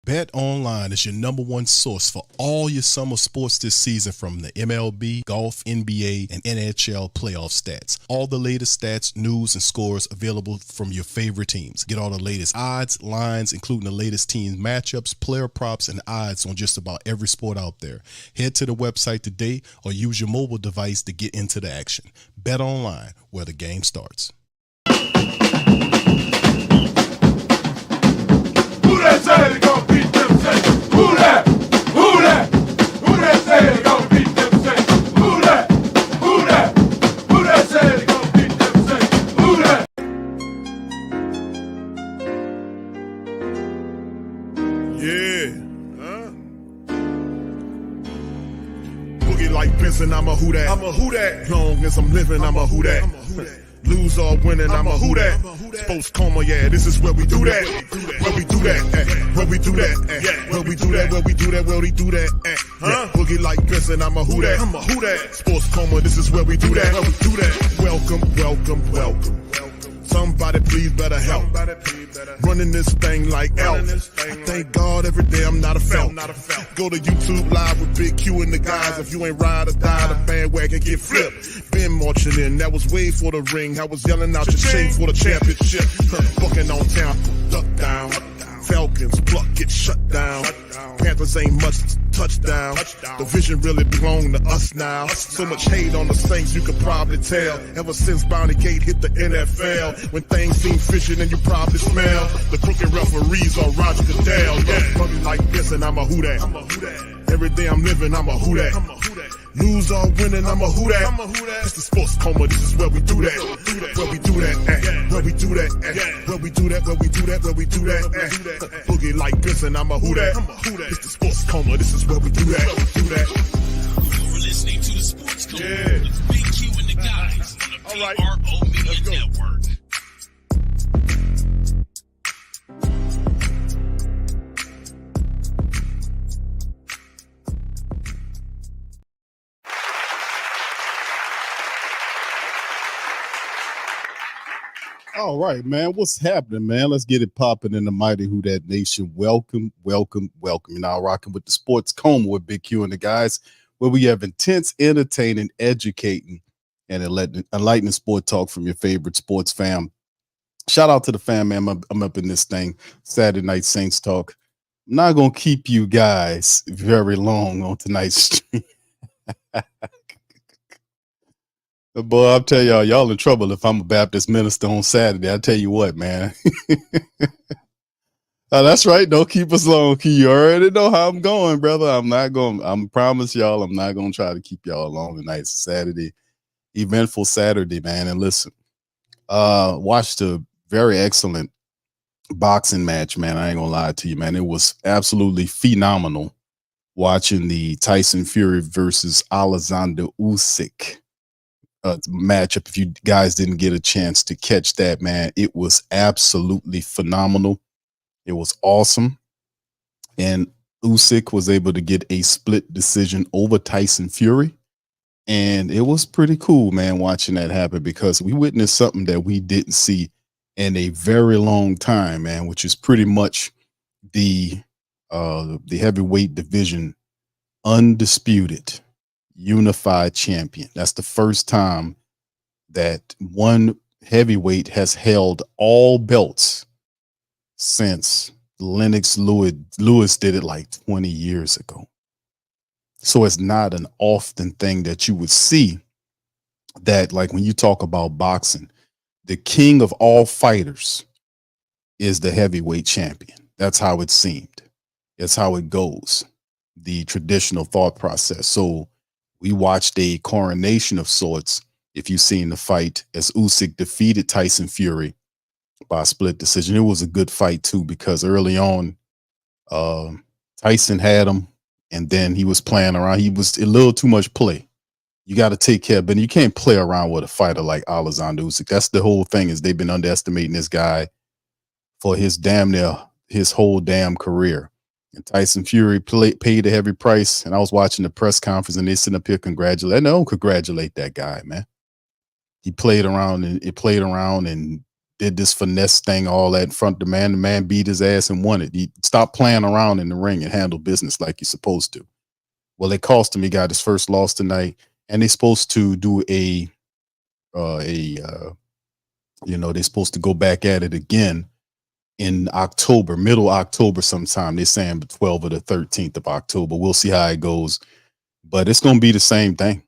Bet Online is your #1 source for all your summer sports this season, from the MLB, golf, NBA, and NHL playoff stats. All the latest stats, news, and scores available from your favorite teams. Get all the latest odds, lines, including the latest team matchups, player props, and odds on just about every sport out there. Head to the website today or use your mobile device to get into the action. Bet Online, where the game starts. Who that say they gon' beat them Saints? Who that? Who that? Who that say they gon' beat them Saints? Who that? Who that? Who that say they gon' beat them Saints? Who that? Yeah. Boogie like Benson, I'm a who that. I'm a who that. Long as I'm living, I'm a who that. Lose or winning, I'm a who that. Sports Coma, yeah, this is where we do that. Where we do that, where we do that, where we do that, where we do that, where we do that, Boogie like Benson, I'm a who that. I'm a who that. Sports Coma, this is where we do that. Where we do that. Welcome, welcome, welcome. Somebody please better help. Running this thing like Elf. I thank God every day I'm not a felt. Go to YouTube Live with Big Q and the guys. If you ain't ride or die, the bandwagon get flipped. Been marching in, that was way for the ring. I was yelling out your chain for the championship. Bucking on town, duck down. Falcons, pluck, get shut down. Panthers ain't much touchdown. The vision really belong to us now. So much hate on the Saints, you could probably tell. Ever since Bounty Gate hit the NFL, when things seem fishy and you probably smell the crooked referees on Roger Goodell. Yeah, probably like this and I'm a who that. Every day I'm living, I'm a who that. Lose or winning, I'm a who that. It's the Sports Coma, this is where we do that. Where we do that, where we do that, where we do that, where we do that, where we do that. Boogie like Benson, I'm a who that. It's the Sports Coma, this is where we do that. You're listening to the Sports Coma with Big Q and the guys on the PRO Media Network. All right, man. What's happening, man? Let's get it popping in the mighty Who Dat Nation. Welcome, welcome, welcome. You're now rocking with the Sports Coma with Big Q and the guys, where we have intense, entertaining, educating, and enlightening sport talk from your favorite sports fam. Shout out to the fam, man. I'm up in this thing. Saturday Night Saints Talk. I'm not going to keep you guys very long on tonight's stream. Boy, I'll tell y'all in trouble if I'm a Baptist minister on Saturday. I'll tell you what, man. That's right. Don't keep us long. You already know how I'm going, brother. I promise y'all, I'm not going to try to keep y'all long tonight. It's Saturday, eventful Saturday, man. And listen, watched a very excellent boxing match, man. I ain't going to lie to you, man. It was absolutely phenomenal watching the Tyson Fury versus Alexander Usyk matchup. If you guys didn't get a chance to catch that, man, it was absolutely phenomenal. It was awesome. And Usyk was able to get a split decision over Tyson Fury. And it was pretty cool, man, watching that happen, because we witnessed something that we didn't see in a very long time, man, which is pretty much the heavyweight division undisputed unified champion. That's the first time that one heavyweight has held all belts since Lennox Lewis did it like 20 years ago. So it's not an often thing that you would see that, like when you talk about boxing, the king of all fighters is the heavyweight champion. That's how it seemed. That's how it goes. The traditional thought process. So we watched a coronation of sorts, if you've seen the fight, as Usyk defeated Tyson Fury by a split decision. It was a good fight, too, because early on, Tyson had him, and then he was playing around. He was a little too much play. You got to take care, but you can't play around with a fighter like Alexander Usyk. That's the whole thing, is they've been underestimating this guy for his whole damn career. And Tyson Fury paid a heavy price. And I was watching the press conference, and they sitting up here congratulating. And I don't congratulate that guy, man. He played around and did this finesse thing all that in front of the man. The man beat his ass and won it. He stopped playing around in the ring and handle business like he's supposed to. Well, it cost him. He got his first loss tonight, and they're supposed to do they're supposed to go back at it again in October, middle October sometime. They're saying the 12th or the 13th of October. We'll see how it goes, but it's going to be the same thing.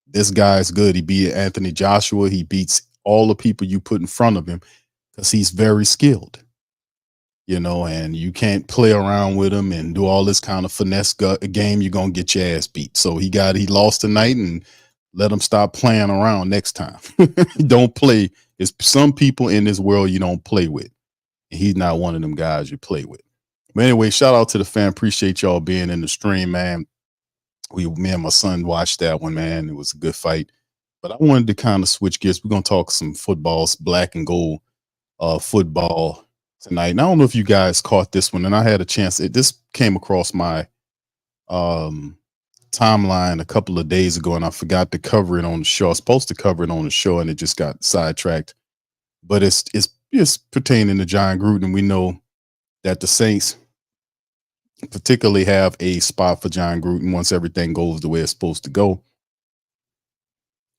This guy's good. He beat Anthony Joshua. He beats all the people you put in front of him because he's very skilled. And you can't play around with him and do all this kind of finesse game. You're going to get your ass beat. So he lost tonight, and let him stop playing around next time. Don't play. There's some people in this world you don't play with. And he's not one of them guys you play with. But anyway, shout out to the fan. Appreciate y'all being in the stream, man. Me and my son watched that one, man. It was a good fight. But I wanted to kind of switch gears. We're going to talk some footballs, black and gold football tonight. And I don't know if you guys caught this one, and I had a chance. This came across my timeline a couple of days ago, and I forgot to cover it on the show. I was supposed to cover it on the show, and it just got sidetracked. But it's pertaining to John Gruden. We know that the Saints particularly have a spot for John Gruden once everything goes the way it's supposed to go.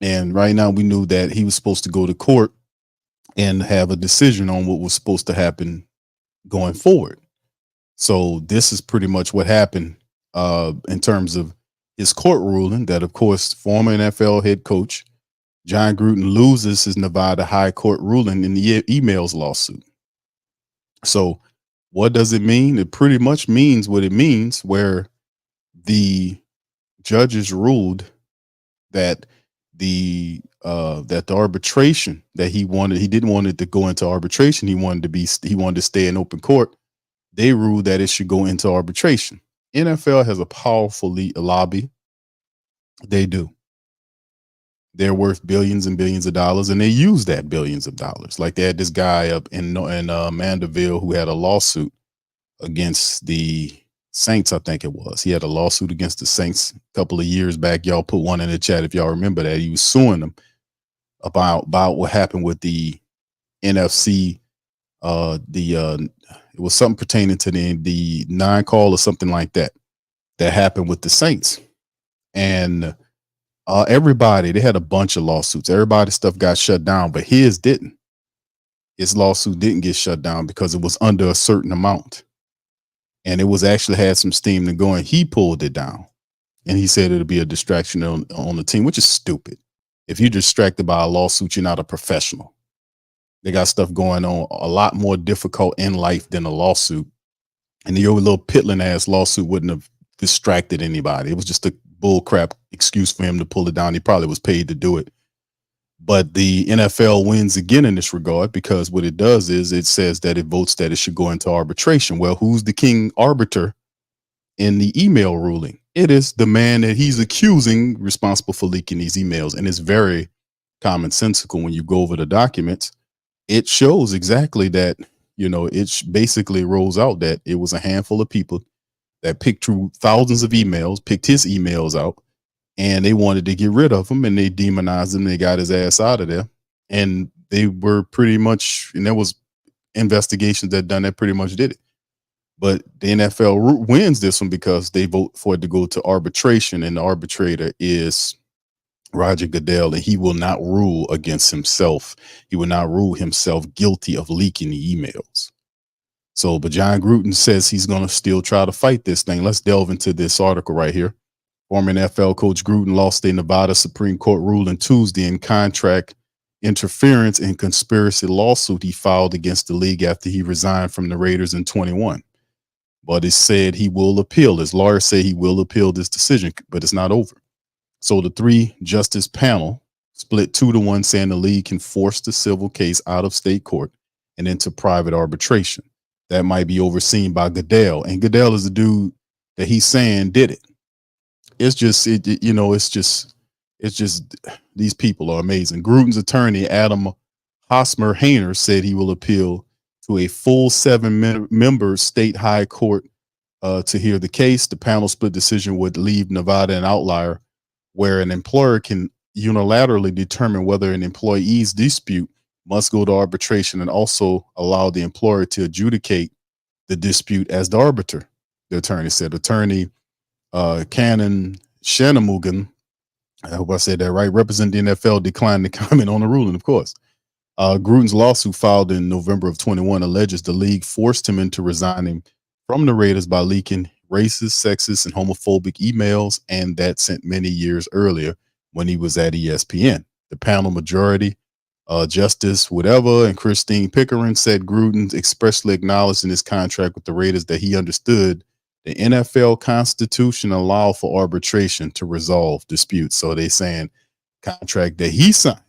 And right now we knew that he was supposed to go to court and have a decision on what was supposed to happen going forward. So this is pretty much what happened in terms of his court ruling that, of course, former NFL head coach John Gruden loses his Nevada High Court ruling in the emails lawsuit. So what does it mean? It pretty much means what it means, where the judges ruled that the arbitration that he didn't want it to go into arbitration. He wanted to stay in open court. They ruled that it should go into arbitration. NFL has a powerful lobby. They do. They're worth billions and billions of dollars, and they use that billions of dollars. Like they had this guy up in Mandeville who had a lawsuit against the Saints, I think it was. He had a lawsuit against the Saints a couple of years back. Y'all put one in the chat if y'all remember that. He was suing them about what happened with the NFC. It was something pertaining to the non-call or something like that happened with the Saints. And they had a bunch of lawsuits. Everybody's stuff got shut down, but his didn't. His lawsuit didn't get shut down because it was under a certain amount. And it was actually had some steam to go, and he pulled it down. And he said it'll be a distraction on the team, which is stupid. If you're distracted by a lawsuit, you're not a professional. They got stuff going on a lot more difficult in life than a lawsuit. And your little piddling ass lawsuit wouldn't have distracted anybody. It was just a bull crap excuse for him to pull it down. He probably was paid to do it. But the NFL wins again in this regard, because what it does is it says that it votes that it should go into arbitration. Well, who's the king arbiter in the email ruling? It is the man that he's accusing responsible for leaking these emails. And it's very commonsensical when you go over the documents. It shows exactly that, it basically rolls out that it was a handful of people that picked through thousands of emails, picked his emails out, and they wanted to get rid of him, and they demonized him. They got his ass out of there. And they were pretty much, and there was investigations that pretty much did it. But the NFL wins this one because they vote for it to go to arbitration, and the arbitrator is Roger Goodell, and he will not rule against himself. He will not rule himself guilty of leaking the emails. So, but John Gruden says he's going to still try to fight this thing. Let's delve into this article right here. Former NFL coach Gruden lost a Nevada Supreme Court ruling Tuesday in contract interference and conspiracy lawsuit he filed against the league after he resigned from the Raiders in 21. But it said he will appeal. His lawyers say he will appeal this decision, but it's not over. So the 3-justice panel split 2-1, saying the league can force the civil case out of state court and into private arbitration. That might be overseen by Goodell. And Goodell is the dude that he's saying did it. It's just these people are amazing. Gruden's attorney, Adam Hosmer-Hainer, said he will appeal to a full 7-member state high court to hear the case. The panel split decision would leave Nevada an outlier, where an employer can unilaterally determine whether an employee's dispute must go to arbitration and also allow the employer to adjudicate the dispute as the arbiter. The attorney said. Attorney Cannon Shanmugam, I hope I said that right, representing the NFL, declined to comment on the ruling, of course. Gruden's lawsuit filed in November of 21 alleges the league forced him into resigning from the Raiders by leaking racist, sexist, and homophobic emails, and that sent many years earlier when he was at ESPN. The panel majority, Justice Whatever and Christine Pickering, said Gruden expressly acknowledged in his contract with the Raiders that he understood the NFL Constitution allowed for arbitration to resolve disputes. So they saying contract that he signed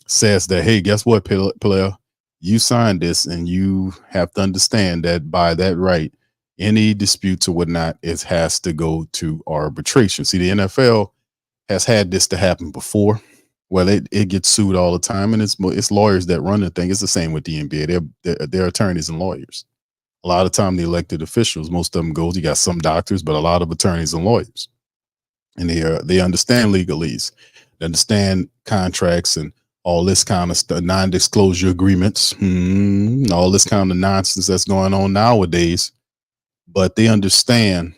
says that, hey, guess what, player? You signed this, and you have to understand that by that right, any disputes or whatnot has to go to arbitration. See, the NFL has had this to happen before. Well, it gets sued all the time, and it's lawyers that run the thing. It's the same with the NBA. They're attorneys and lawyers. A lot of time, the elected officials, most of them goes. You got some doctors, but a lot of attorneys and lawyers, and they understand legalese, they understand contracts and all this kind of stuff, non-disclosure agreements, all this kind of nonsense that's going on nowadays. But they understand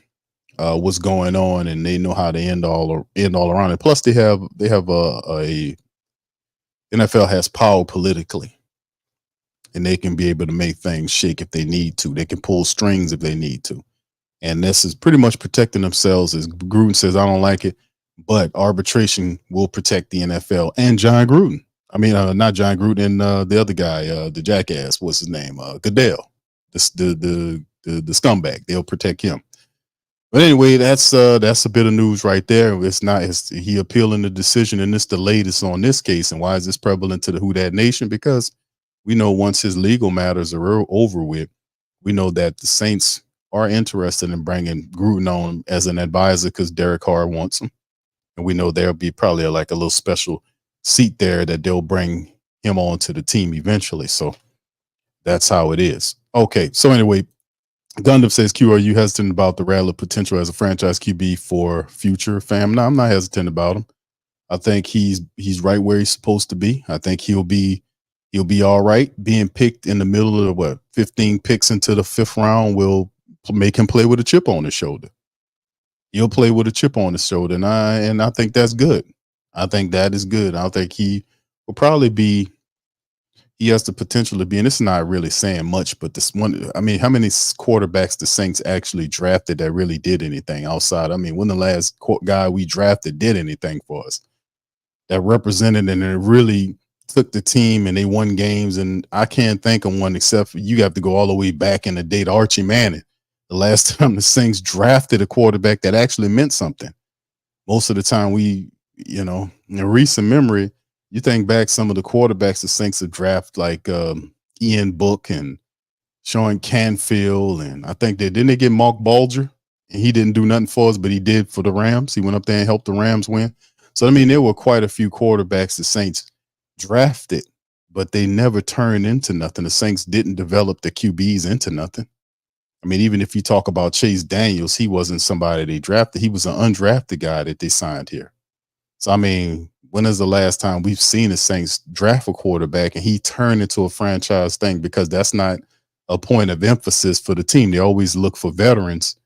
what's going on, and they know how to end all around it. Plus, they have a NFL has power politically, and they can be able to make things shake if they need to. They can pull strings if they need to, and this is pretty much protecting themselves. As Gruden says, I don't like it, but arbitration will protect the NFL and John Gruden. I mean, not John Gruden, the other guy, the jackass. What's his name? Goodell, the scumbag. They'll protect him. But anyway, that's a bit of news right there. He appealing the decision, and it's the latest on this case. And why is this prevalent to the Who Dat Nation? Because we know once his legal matters are over with, we know that the Saints are interested in bringing Gruden on as an advisor because Derek Carr wants him, and we know there'll be probably like a little special seat there that they'll bring him on to the team eventually. So that's how it is. Okay, so anyway, Gundam says, Q, are you hesitant about the Rattler potential as a franchise QB for future fam? No, I'm not hesitant about him. I think he's right where he's supposed to be. I think he'll be all right. Being picked in the middle of 15 picks into the 5th round will make him play with a chip on his shoulder. He'll play with a chip on his shoulder, and I think that's good. I think that is good. I think he will probably be. He has the potential to be, and it's not really saying much, but this one, I mean, how many quarterbacks the Saints actually drafted that really did anything outside? I mean, when the last guy we drafted did anything for us that represented and it really took the team and they won games? And I can't think of one except for you have to go all the way back in the day to Archie Manning. The last time the Saints drafted a quarterback that actually meant something. Most of the time in recent memory, you think back some of the quarterbacks the Saints have drafted, like Ian Book and Sean Canfield, and I think didn't they get Mark Bulger? And he didn't do nothing for us, but he did for the Rams. He went up there and helped the Rams win. So I mean, there were quite a few quarterbacks the Saints drafted, but they never turned into nothing. The Saints didn't develop the QBs into nothing. I mean, even if you talk about Chase Daniels, he wasn't somebody they drafted. He was an undrafted guy that they signed here. So I mean, when is the last time we've seen the Saints draft a quarterback and he turned into a franchise thing? Because that's not a point of emphasis for the team. They always look for veterans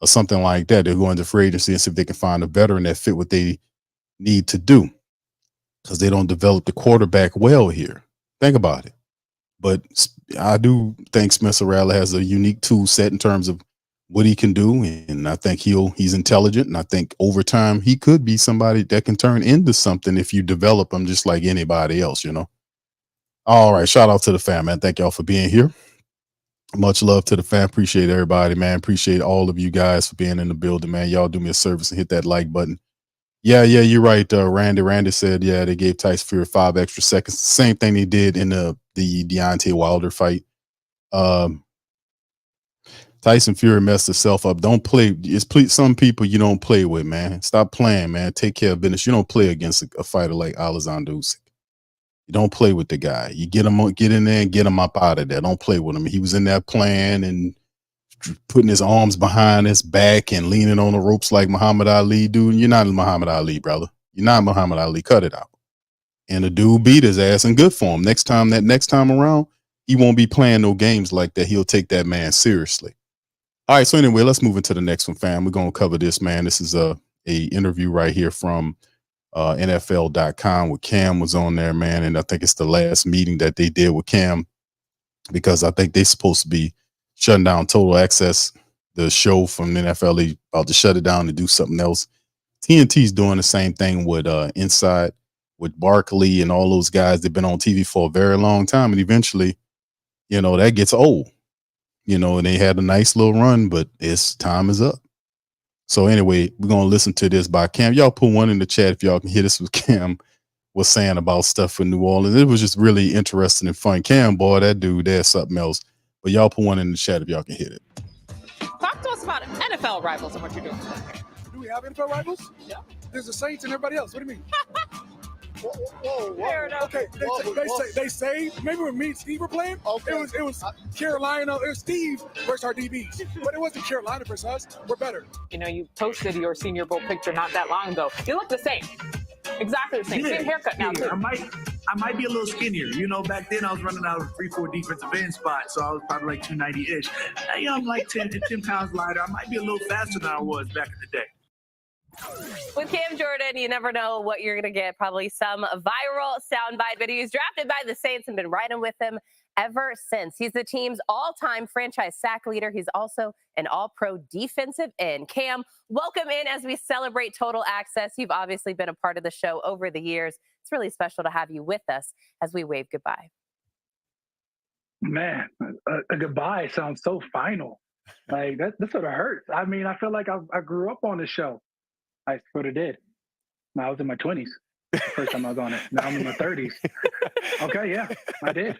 or something like that. They're going to free agency and see if they can find a veteran that fit what they need to do, because they don't develop the quarterback well here. Think about it. But I do think Spencer Rattler has a unique tool set in terms of what he can do, and I think he's intelligent, and I think over time he could be somebody that can turn into something if you develop him just like anybody else, All right, shout out to the fam, man. Thank y'all for being here. Much love to the fam. Appreciate everybody, man. Appreciate all of you guys for being in the building, man. Y'all do me a service and hit that like button. Yeah, you're right. Randy said, yeah, they gave Tyson Fury 5 extra seconds. Same thing they did in the Deontay Wilder fight. Tyson Fury messed himself up. Don't play. Some people you don't play with, man. Stop playing, man. Take care of business. You don't play against a fighter like Alexander Usyk. You don't play with the guy. You get in there and get him up out of there. Don't play with him. He was in there playing and putting his arms behind his back and leaning on the ropes like Muhammad Ali, dude. You're not Muhammad Ali, brother. You're not Muhammad Ali. Cut it out. And the dude beat his ass in good form. Next time around, he won't be playing no games like that. He'll take that man seriously. All right, so anyway, let's move into the next one, fam. We're going to cover this, man. This is a interview right here from NFL.com with Cam was on there, man. And I think it's the last meeting that they did with Cam because I think they're supposed to be shutting down Total Access, the show from the NFL. They about to shut it down to do something else. TNT's doing the same thing with Inside, with Barkley and all those guys. They've been on TV for a very long time. And eventually, that gets old. And they had a nice little run, but its time is up. So anyway, we're going to listen to this by Cam. Y'all put one in the chat if y'all can hear this, what Cam was saying about stuff for New Orleans. It was just really interesting and fun. Cam, boy, that dude, there's something else. But y'all put one in the chat if y'all can hear it. Talk to us about NFL rivals and what you're doing. Do we have NFL rivals? Yeah. There's the Saints and everybody else. What do you mean? Whoa. Fair enough. Okay, they say maybe when me and Steve were playing, Okay. it was Carolina, it was Steve versus our DBs. But it wasn't Carolina versus us. We're better. You posted your Senior Bowl picture not that long ago. You look the same. Exactly the same. Same haircut now, too. I might be a little skinnier. Back then I was running out of 3-4 defensive end spot, so I was probably like 290-ish. Now, I'm like 10 pounds lighter. I might be a little faster than I was back in the day. With Cam Jordan, you never know what you're going to get. Probably some viral soundbite, but he was drafted by the Saints and been riding with them ever since. He's the team's all-time franchise sack leader. He's also an all-pro defensive end. Cam, welcome in as we celebrate Total Access. You've obviously been a part of the show over the years. It's really special to have you with us as we wave goodbye. Man, a goodbye sounds so final. Like that sort of hurts. I mean, I feel like I grew up on the show. I sort of did. I was in my 20s. First time I was on it. Now I'm in my 30s. Okay, yeah, I did.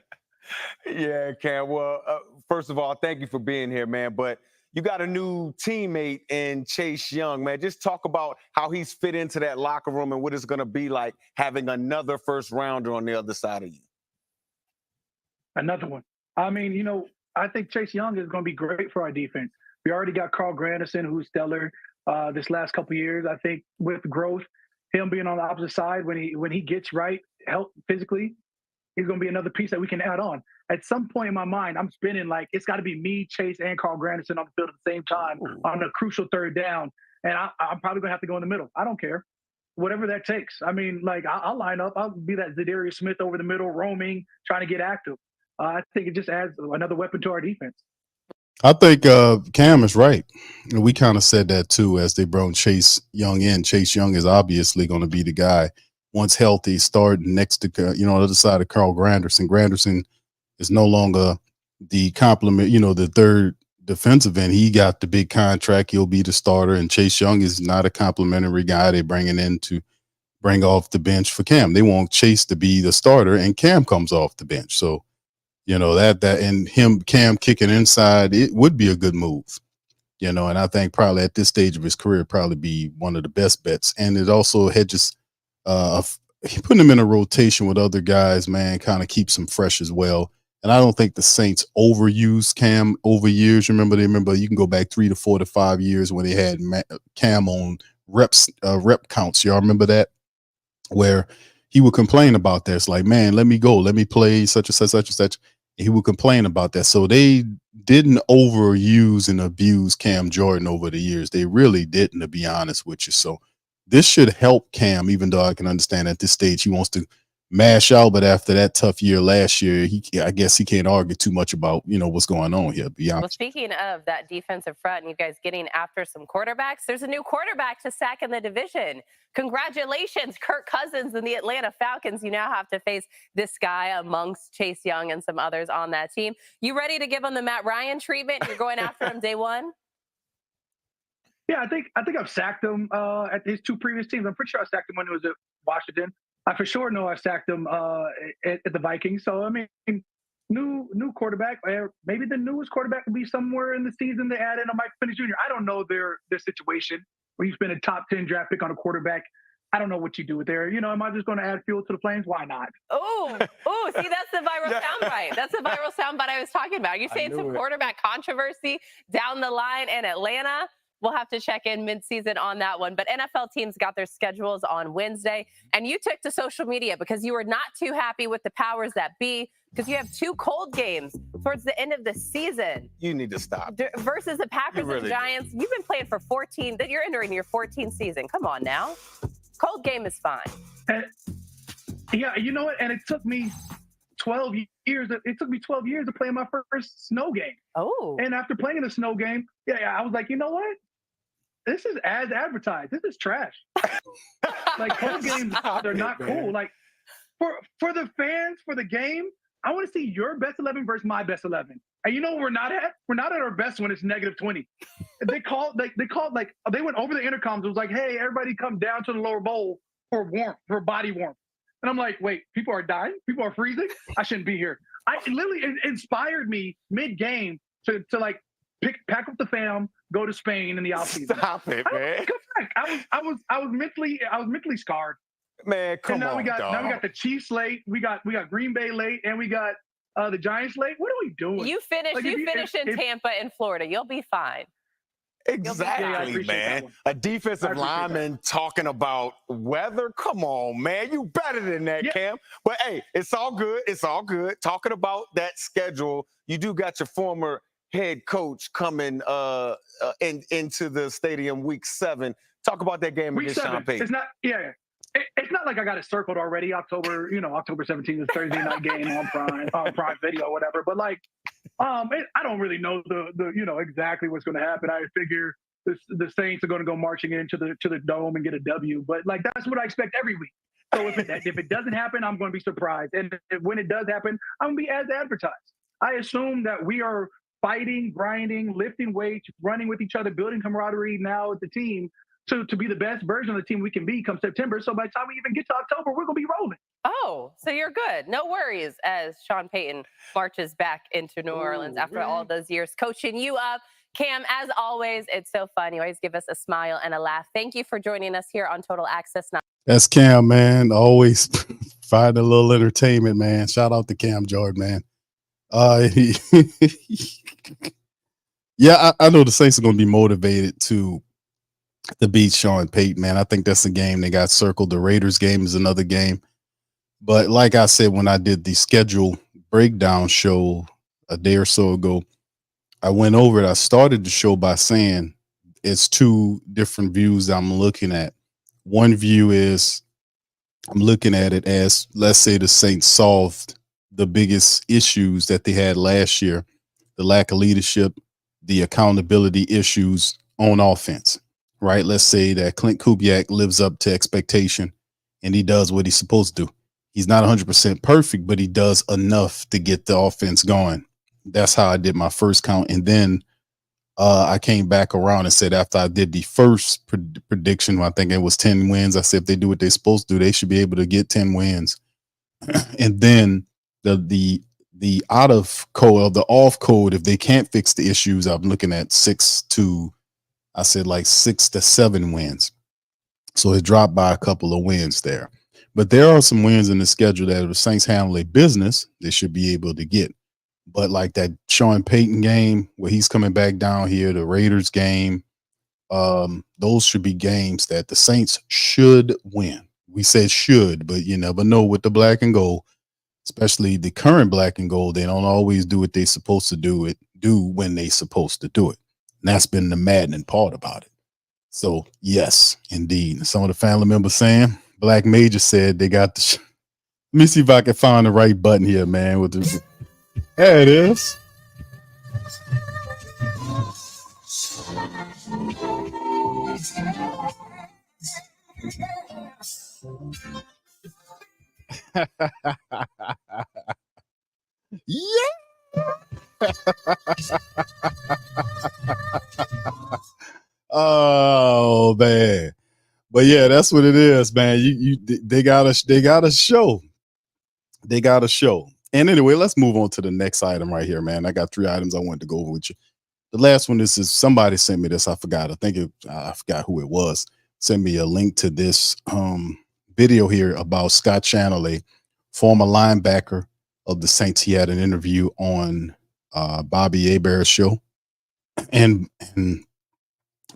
Yeah, Cam. Well, first of all, thank you for being here, man. But you got a new teammate in Chase Young, man. Just talk about how he's fit into that locker room and what it's going to be like having another first rounder on the other side of you. Another one. I mean, I think Chase Young is going to be great for our defense. We already got Carl Granderson, who's stellar this last couple of years. I think with growth, him being on the opposite side, when he gets right, help physically, he's going to be another piece that we can add on. At some point in my mind, I'm spinning like it's got to be me, Chase, and Carl Granderson on the field at the same time on a crucial third down. And I'm probably going to have to go in the middle. I don't care. Whatever that takes. I mean, like, I'll line up. I'll be that Zadarius Smith over the middle, roaming, trying to get active. I think it just adds another weapon to our defense. I think Cam is right. We kind of said that too as they brought Chase Young in. Chase Young is obviously going to be the guy once healthy, starting next to the other side of Carl Granderson. Granderson is no longer the complement, the third defensive end. He got the big contract. He'll be the starter, and Chase Young is not a complimentary guy they're bringing in to bring off the bench for Cam. They want Chase to be the starter, and Cam comes off the bench. So. That and Cam kicking inside, it would be a good move, and I think probably at this stage of his career, probably be one of the best bets. And it also hedges, putting him in a rotation with other guys, man, kind of keeps him fresh as well. And I don't think the Saints overused Cam over years. Remember, you can go back 3 to 4 to 5 years when they had Cam on rep counts. Y'all remember that? Where he would complain about that. It's like, man, let me go. Let me play such and such, such and such. And he would complain about that. So they didn't overuse and abuse Cam Jordan over the years. They really didn't, to be honest with you. So this should help Cam, even though I can understand at this stage he wants to mash out. But after that tough year last year, I guess he can't argue too much about, what's going on here. Well, speaking of that defensive front and you guys getting after some quarterbacks, there's a new quarterback to sack in the division. Congratulations, Kirk Cousins and the Atlanta Falcons. You now have to face this guy amongst Chase Young and some others on that team. You ready to give him the Matt Ryan treatment? You're going after him day one? Yeah, I think I've sacked him at his two previous teams. I'm pretty sure I sacked him when he was at Washington. I for sure know I sacked him at the Vikings. So, I mean, new quarterback. Maybe the newest quarterback will be somewhere in the season they add in a Mike Penix Jr. I don't know their situation where you spend a top 10 draft pick on a quarterback. I don't know what you do with there. Am I just going to add fuel to the flames? Why not? Oh, see, that's the viral soundbite. That's the viral soundbite I was talking about. Are you saying some quarterback controversy down the line in Atlanta? We'll have to check in midseason on that one. But NFL teams got their schedules on Wednesday, and you took to social media because you were not too happy with the powers that be because you have 2 cold games towards the end of the season. You need to stop. Versus the Packers really and Giants. You've been playing for 14. You're entering your 14th season. Come on now. Cold game is fine. Yeah, you know what? And it took me 12 years. It took me 12 years to play my first snow game. Oh. And after playing the snow game, I was like, you know what? This is as advertised. This is trash. Like cold games, they're not cool. Like for the fans, for the game, I want to see your best 11 versus my best 11. And you know what we're not at? We're not at our best when it's -20. They went over the intercoms. It was like, hey, everybody come down to the lower bowl for warmth, for body warmth. And I'm like, wait, people are dying? People are freezing? I shouldn't be here. It inspired me mid-game to like pack up the fam, go to Spain in the offseason. Stop it, man. I was mentally scarred. Man, come on. Now we got dog. the Chiefs late. We got Green Bay late, and we got the Giants late. What are we doing? You finish in Tampa and Florida. You'll be fine. Exactly, man. A defensive lineman talking about weather. Come on, man. You better than that, Cam. But hey, it's all good. It's all good. Talking about that schedule, you do got your former head coach coming into the stadium week 7. Talk about that game against Sean Payton. It's not, it's not like I got it circled already. October 17th is Thursday night game on Prime Video or whatever. But like, I don't really know the exactly what's going to happen. I figure the Saints are going to go marching into the dome and get a W. But like that's what I expect every week. So if it doesn't happen, I'm going to be surprised. And when it does happen, I'm going to be as advertised. I assume that we are fighting, grinding, lifting weights, running with each other, building camaraderie now with the team to be the best version of the team we can be come September. So by the time we even get to October, we're going to be rolling. Oh, so you're good. No worries as Sean Payton marches back into New Orleans after all those years coaching you up. Cam, as always, it's so fun. You always give us a smile and a laugh. Thank you for joining us here on Total Access. That's Cam, man. Always find a little entertainment, man. Shout out to Cam Jordan, man. Yeah, I know the Saints are going to be motivated to beat Sean Payton, man. I think that's a game they got circled. The Raiders game is another game. But like I said, when I did the schedule breakdown show a day or so ago, I went over it. I started the show by saying it's 2 different views I'm looking at. One view is I'm looking at it as, let's say, the Saints solved the biggest issues that they had last year, the lack of leadership, the accountability issues on offense, right? Let's say that Clint Kubiak lives up to expectation and he does what he's supposed to do. He's not 100% perfect, but he does enough to get the offense going. That's how I did my first count. And then I came back around and said, after I did the first prediction, I think it was 10 wins. I said, if they do what they're supposed to do, they should be able to get 10 wins. And then the out of code or the off code, if they can't fix the issues, I'm looking at 6 to 7 wins. So it dropped by a couple of wins there. But there are some wins in the schedule that if the Saints handle their business, they should be able to get. But like that Sean Payton game where he's coming back down here, the Raiders game, those should be games that the Saints should win. We said should, but you never know with the black and gold, especially the current black and gold. They don't always do what they're supposed to do when they're supposed to do it. And that's been the maddening part about it. So yes, indeed. Some of the family members saying Black Major said they got the. Let me see if I can find the right button here, man. With the, there it is. Yeah. Oh man. But yeah, that's what it is, man. They got a show. They got a show. And anyway, let's move on to the next item right here, man. I got 3 items I wanted to go over with you. The last one, this is somebody sent me this. I forgot. I forgot who it was. Sent me a link to this video here about Scott Channel, a former linebacker of the Saints. He had an interview on Bobby Hebert's show, and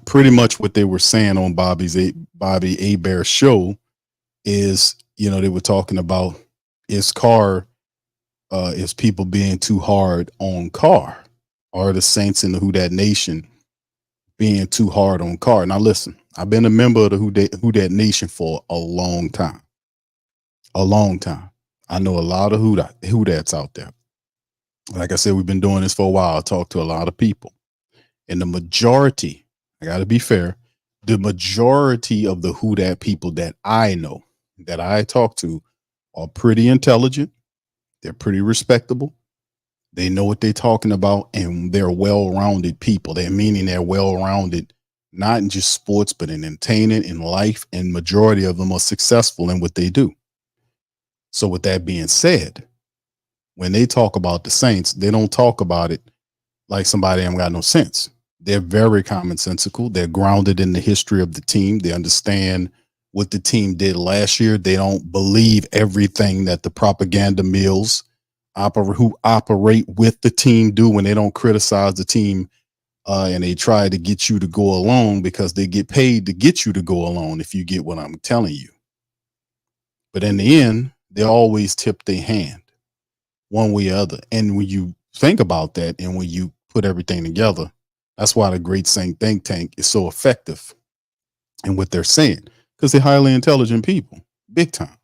pretty much what they were saying on Bobby Abear's show is, they were talking about is Carr, is people being too hard on Carr, or the Saints in the Who Dat Nation being too hard on Carr. Now listen, I've been a member of the Who Dat Nation for a long time. A long time. I know a lot of Who Dats out there. Like I said, we've been doing this for a while. I talk to a lot of people. And the majority, I got to be fair, the majority of the Who Dat people that I know, that I talk to, are pretty intelligent. They're pretty respectable. They know what they're talking about, and they're well-rounded people. They're meaning they're well-rounded, not in just sports, but in entertainment, in life, and majority of them are successful in what they do. So with that being said, when they talk about the Saints, they don't talk about it like somebody ain't got no sense. They're very commonsensical. They're grounded in the history of the team. They understand what the team did last year. They don't believe everything that the propaganda mills who operate with the team do when they don't criticize the team, and they try to get you to go along because they get paid to get you to go along, if you get what I'm telling you. But in the end, they always tip their hand one way or other. And when you think about that, and when you put everything together, that's why the Great Saint Think Tank is so effective in what they're saying, because they're highly intelligent people, big time.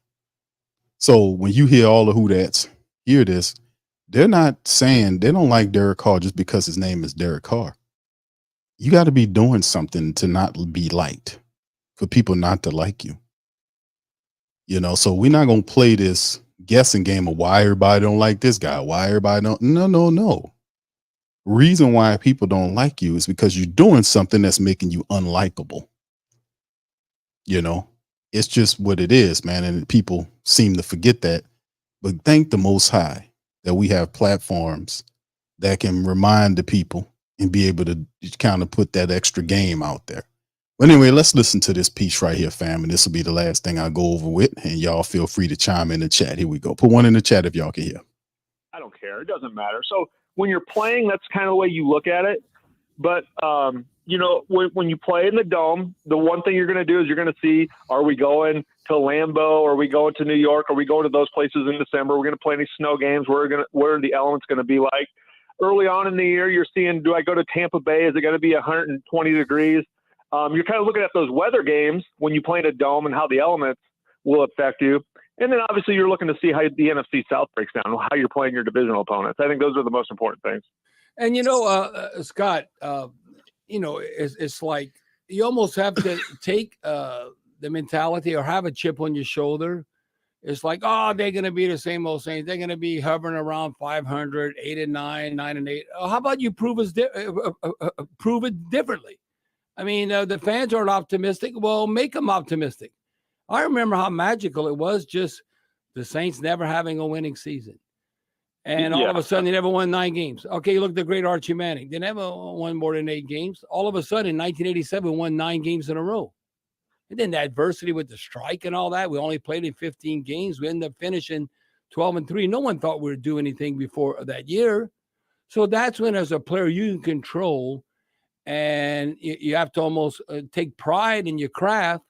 So when you hear all the Who Dats hear this, they're not saying they don't like Derek Carr just because his name is Derek Carr. You got to be doing something to not be liked, for people not to like you. So we're not going to play this guessing game of why everybody don't like this guy, why everybody don't. No. Reason why people don't like you is because you're doing something that's making you unlikable. It's just what it is, man. And people seem to forget that. But thank the Most High that we have platforms that can remind the people and be able to kind of put that extra game out there. But anyway, let's listen to this piece right here, fam. And this will be the last thing I go over with. And y'all feel free to chime in the chat. Here we go. Put one in the chat if y'all can hear. I don't care. It doesn't matter. So when you're playing, that's kind of the way you look at it. But, when you play in the Dome, the one thing you're going to do is you're going to see, are we going to Lambeau? Are we going to New York? Are we going to those places in December? We're going to play any snow games. What are the elements going to be like? Early on in the year, you're seeing, do I go to Tampa Bay? Is it going to be 120 degrees? You're kind of looking at those weather games when you play in a Dome and how the elements will affect you. And then obviously you're looking to see how the NFC South breaks down, how you're playing your divisional opponents. I think those are the most important things. And, Scott, it's like you almost have to take the mentality or have a chip on your shoulder. It's like, they're going to be the same old Saints. They're going to be hovering around 500, 8-9, 9-8. How about you prove it differently? I mean, the fans aren't optimistic. Well, make them optimistic. I remember how magical it was just the Saints never having a winning season. And all of a sudden, they never won 9 games. Okay, you look at the great Archie Manning. They never won more than 8 games. All of a sudden, in 1987, won 9 games in a row. And then the adversity with the strike and all that. We only played in 15 games. We ended up finishing 12-3. No one thought we would do anything before that year. So that's when, as a player, you can control, and you have to almost take pride in your craft.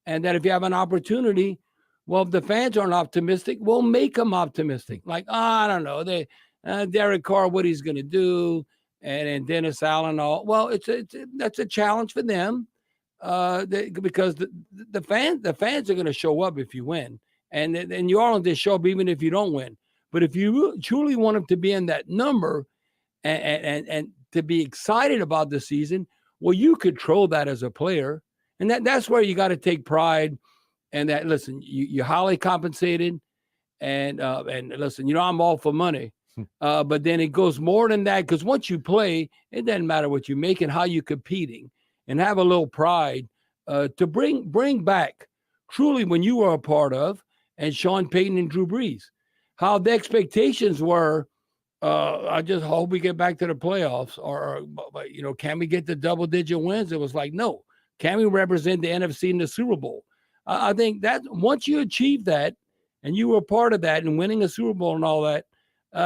And that if you have an opportunity, well, if the fans aren't optimistic, we'll make them optimistic. Like, I don't know, Derek Carr, what he's going to do, and Dennis Allen, all. Well, that's a challenge for them, because the fans are going to show up if you win, and you are going to show up even if you don't win. But if you truly want them to be in that number, and to be excited about the season, well, you control that as a player, and that's where you got to take pride. And that, listen, you're highly compensated, and listen, I'm all for money, but then it goes more than that, because once you play, it doesn't matter what you make and how you're competing, and have a little pride to bring back truly when you were a part of, and Sean Payton and Drew Brees, how the expectations were. I just hope we get back to the playoffs, or can we get the double-digit wins? It was like, no, can we represent the NFC in the Super Bowl? I think that once you achieve that, and you were part of that and winning a Super Bowl and all that,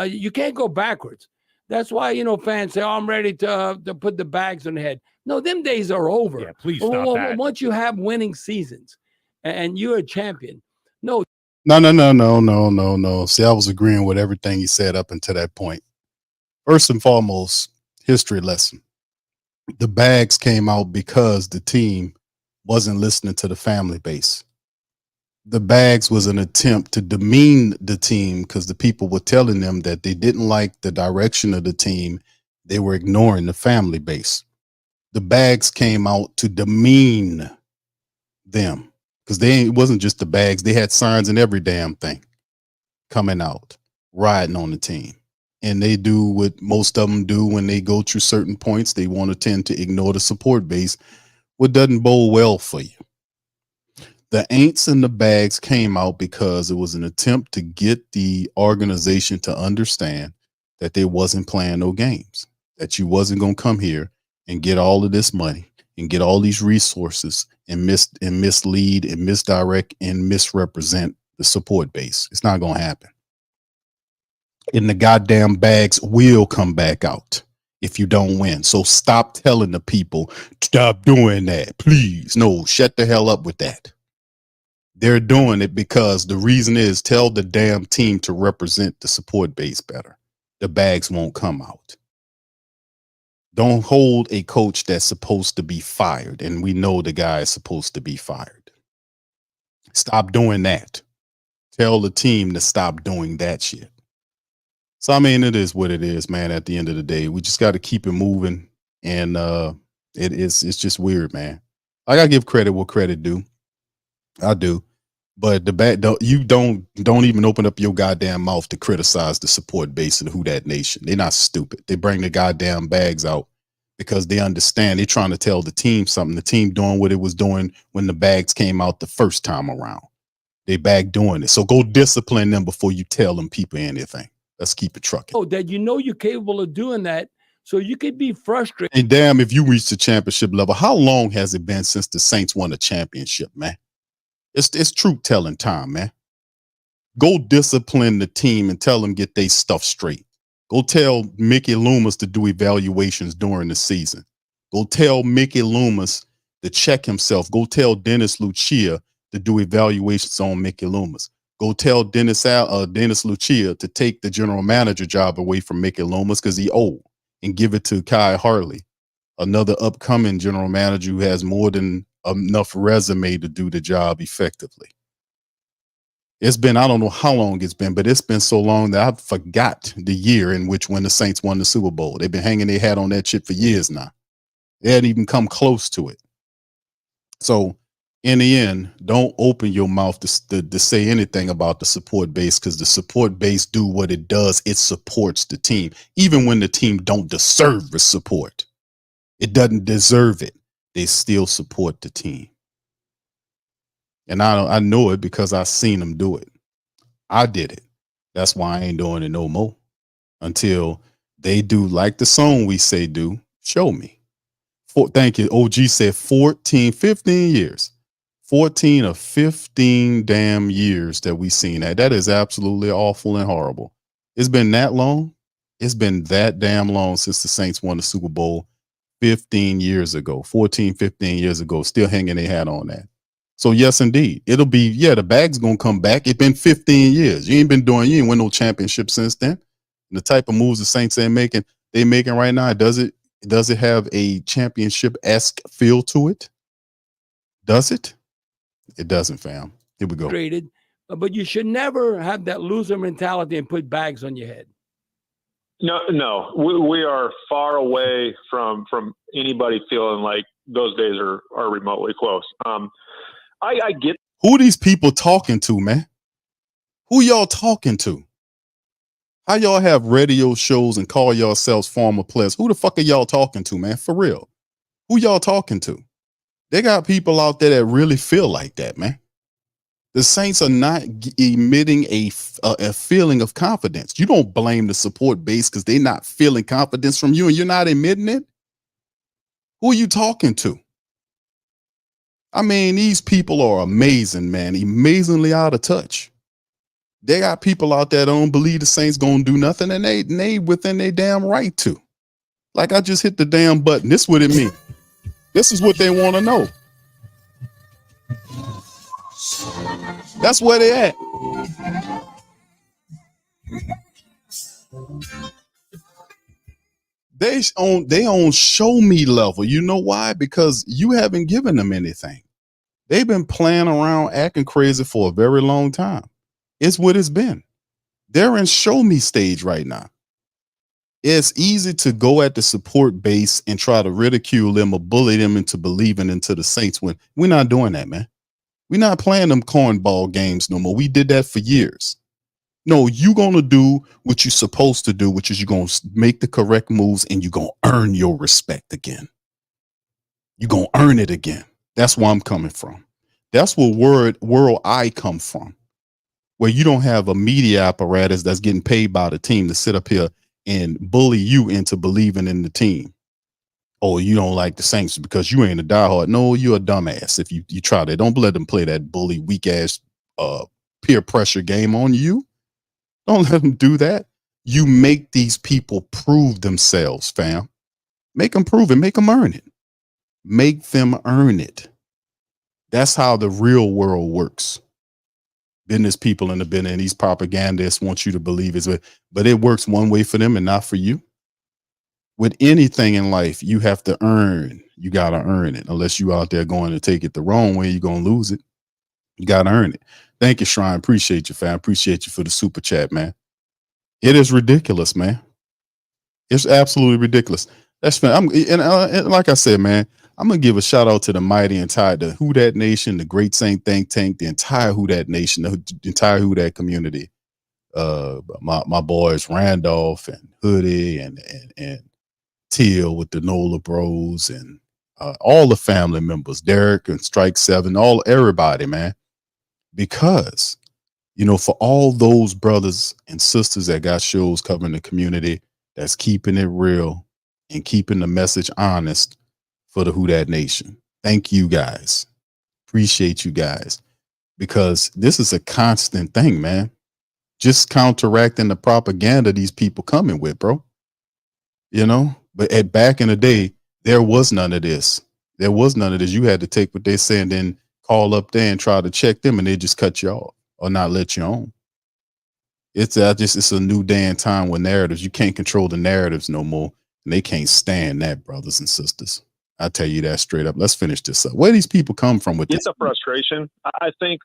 you can't go backwards. That's why, fans say, oh, I'm ready to put the bags on the head. No, them days are over. Yeah, please stop that. Once you have winning seasons and you're a champion. No. No. See, I was agreeing with everything he said up until that point. First and foremost, history lesson. The bags came out because the team wasn't listening to the family base. The bags was an attempt to demean the team because the people were telling them that they didn't like the direction of the team. They were ignoring the family base. The bags came out to demean them because it wasn't just the bags. They had signs and every damn thing coming out, riding on the team. And they do what most of them do when they go through certain points. They want to tend to ignore the support base, what doesn't bode well for you. The ain'ts and the bags came out because it was an attempt to get the organization to understand that they wasn't playing no games, that you wasn't going to come here and get all of this money and get all these resources and mislead and misdirect and misrepresent the support base. It's not going to happen. And the goddamn bags will come back out if you don't win. So stop telling the people, stop doing that, please. No, shut the hell up with that. They're doing it because the reason is tell the damn team to represent the support base better. The bags won't come out. Don't hold a coach that's supposed to be fired. And we know the guy is supposed to be fired. Stop doing that. Tell the team to stop doing that shit. So, I mean, it is what it is, man. At the end of the day, we just got to keep it moving. And it's just weird, man. I got to give credit what credit due. I do. But you don't even open up your goddamn mouth to criticize the support base of the Who Dat Nation. They're not stupid. They bring the goddamn bags out because they understand they're trying to tell the team something. The team doing what it was doing when the bags came out the first time around. They back doing it. So go discipline them before you tell them people anything. Let's keep it trucking. Oh, that you're capable of doing that, so you could be frustrated. And damn, if you reach the championship level, how long has it been since the Saints won a championship, man? It's truth telling time, man. Go discipline the team and tell them get their stuff straight. Go tell Mickey Loomis to do evaluations during the season. Go tell Mickey Loomis to check himself. Go tell Dennis Lucia to do evaluations on Mickey Loomis. Go tell Dennis Lucia to take the general manager job away from Mickey Loomis because he old and give it to Kai Harley, another upcoming general manager who has more than enough resume to do the job effectively. It's been, I don't know how long it's been, but it's been so long that I forgot the year in which when the Saints won the Super Bowl. They've been hanging their hat on that shit for years now. They hadn't even come close to it. So in the end, don't open your mouth to say anything about the support base because the support base do what it does. It supports the team, even when the team don't deserve the support. It doesn't deserve it. They still support the team. And I know it because I seen them do it. I did it. That's why I ain't doing it no more until they do like the song we say do. Show me. Thank you. OG said 15 years. 14 or 15 damn years that we seen that. That is absolutely awful and horrible. It's been that long. It's been that damn long since the Saints won the Super Bowl 15 years ago, 14, 15 years ago, still hanging their hat on that. So yes, indeed. It'll be, the bag's going to come back. It's been 15 years. You ain't win no championship since then. And the type of moves the Saints they making right now, does it have a championship-esque feel to it? Does it? It doesn't, fam. Here we go. But you should never have that loser mentality and put bags on your head. No, we are far away from anybody feeling like those days are remotely close. I get who these people talking to, man. Who y'all talking to? How y'all have radio shows and call yourselves former players? Who the fuck are y'all talking to, man? For real. Who y'all talking to? They got people out there that really feel like that, man. The Saints are not emitting a feeling of confidence. You don't blame the support base because they're not feeling confidence from you and you're not admitting it. Who are you talking to? I mean, these people are amazing, man. Amazingly out of touch. They got people out there that don't believe the Saints gonna do nothing, and they within their damn right to. Like, I just hit the damn button. This what it means. This is what they want to know. That's where they at. They on show me level. You know why? Because you haven't given them anything. They've been playing around, acting crazy for a very long time. It's what it's been. They're in show me stage right now. It's easy to go at the support base and try to ridicule them or bully them into believing into the Saints when we're not doing that, man. We're not playing them cornball games no more. We did that for years. No, you're going to do what you're supposed to do, which is you're going to make the correct moves and you're going to earn your respect again. You're going to earn it again. That's where I'm coming from. That's where world I come from, where you don't have a media apparatus that's getting paid by the team to sit up here and bully you into believing in the team. Oh, you don't like the Saints because you ain't a diehard. No, you're a dumbass if you try that. Don't let them play that bully, weak ass peer pressure game on you. Don't let them do that. You make these people prove themselves, fam. Make them prove it. Make them earn it. Make them earn it. That's how the real world works. Business people in the business, and these propagandists want you to believe it, but it works one way for them and not for you. With anything in life, you have to earn. You got to earn it. Unless you out there going to take it the wrong way, you're going to lose it. You got to earn it. Thank you, Shrine. Appreciate you, fam. Appreciate you for the super chat, man. It is ridiculous, man. It's absolutely ridiculous. That's fine. And like I said, man, I'm gonna give a shout out to the mighty entire the Who Dat Nation, the Great Saint Think Tank, the entire Who Dat Nation, the entire Who Dat community. My boys Randolph and Hoodie and Teal with the Nola Bros and all the family members, Derek and Strike 7, everybody, man. Because, for all those brothers and sisters that got shows covering the community, that's keeping it real and keeping the message honest for the Who Dat Nation. Thank you guys. Appreciate you guys. Because this is a constant thing, man. Just counteracting the propaganda these people coming with, bro. But back in the day, there was none of this. There was none of this. You had to take what they say and then call up there and try to check them, and they just cut you off or not let you on. It's a new day and time with narratives. You can't control the narratives no more, and they can't stand that, brothers and sisters. I tell you that straight up. Let's finish this up. Where do these people come from with this? It's a frustration. I think,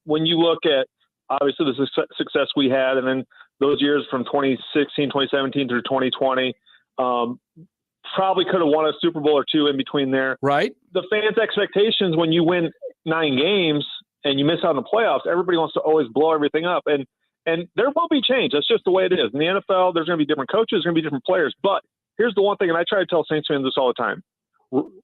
when you look at obviously the success we had, and then those years from 2016, 2017 through 2020, probably could have won a Super Bowl or two in between there. Right. The fans' expectations when you win 9 games and you miss out on the playoffs, everybody wants to always blow everything up. And there will be change. That's just the way it is. In the NFL, there's going to be different coaches, there's going to be different players. But here's the one thing, and I try to tell Saints fans this all the time.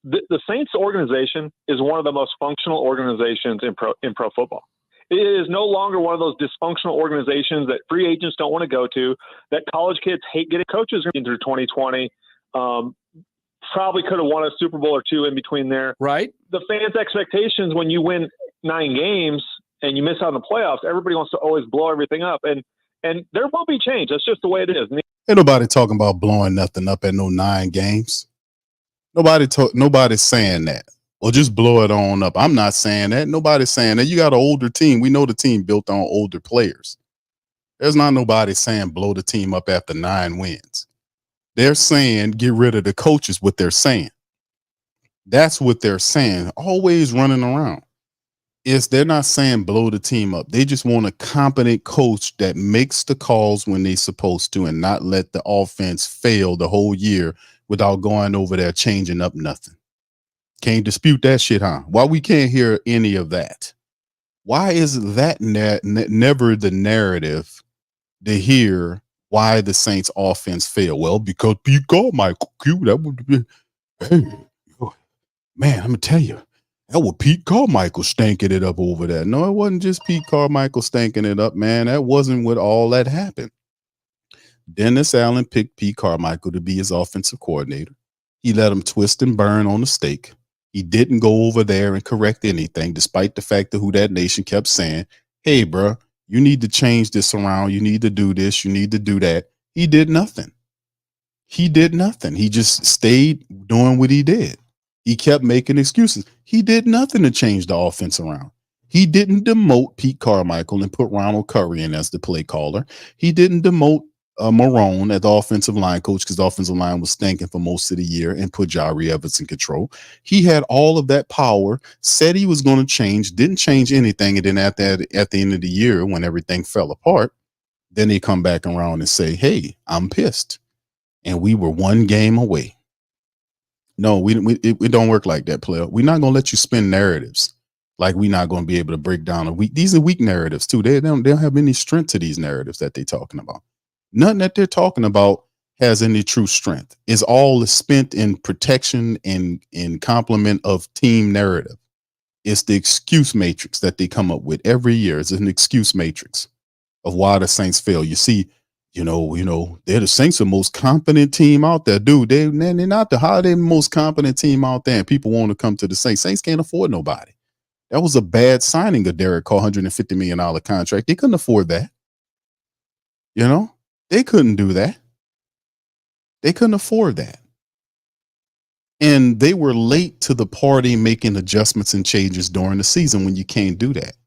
The Saints organization is one of the most functional organizations in pro football. It is no longer one of those dysfunctional organizations that free agents don't want to go to, that college kids hate getting coaches through 2020. Probably could have won a Super Bowl or two in between there. Right. The fans' expectations when you win 9 games and you miss out on the playoffs, everybody wants to always blow everything up. And there will be change. That's just the way it is. Ain't nobody talking about blowing nothing up at no 9 games. Nobody's saying that. Or just blow it on up. I'm not saying that. Nobody's saying that. You got an older team. We know the team built on older players. There's not nobody saying blow the team up after 9 wins. They're saying get rid of the coaches, what they're saying. That's what they're saying. Always running around. They're not saying blow the team up. They just want a competent coach that makes the calls when they're supposed to and not let the offense fail the whole year without going over there changing up nothing. Can't dispute that shit, huh? Why we can't hear any of that? Why is that never the narrative to hear why the Saints offense failed? Well, because Pete Carmichael, that would be, hey, man, I'm gonna tell you, that was Pete Carmichael stanking it up over there. No, it wasn't just Pete Carmichael stanking it up, man. That wasn't what all that happened. Dennis Allen picked Pete Carmichael to be his offensive coordinator. He let him twist and burn on the stake. He didn't go over there and correct anything, despite the fact that Who Dat Nation kept saying, hey, bro, You need to change this around. You need to do this. You need to do that. He did nothing. He did nothing. He just stayed doing what he did. He kept making excuses. He did nothing to change the offense around. He didn't demote Pete Carmichael and put Ronald Curry in as the play caller. He didn't demote Marone as the offensive line coach because the offensive line was stinking for most of the year and put Jari Evans in control. He had all of that power, said he was going to change, didn't change anything. And then at the end of the year, when everything fell apart, then they come back around and say, hey, I'm pissed. And we were one game away. No, it don't work like that, player. We're not going to let you spin narratives. Like we're not going to be able to break down a weak. These are weak narratives too. They don't have any strength to these narratives that they're talking about. Nothing that they're talking about has any true strength. It's all spent in protection and in complement of team narrative. It's the excuse matrix that they come up with every year. It's an excuse matrix of why the Saints fail. You see, you know, they're the Saints, the most competent team out there, dude. They're not the holiday most competent team out there, and people want to come to the Saints. Saints can't afford nobody. That was a bad signing of Derek Carr, $150 million contract. They couldn't afford that. You know, they couldn't do that. They couldn't afford that. And they were late to the party making adjustments and changes during the season when you can't do that.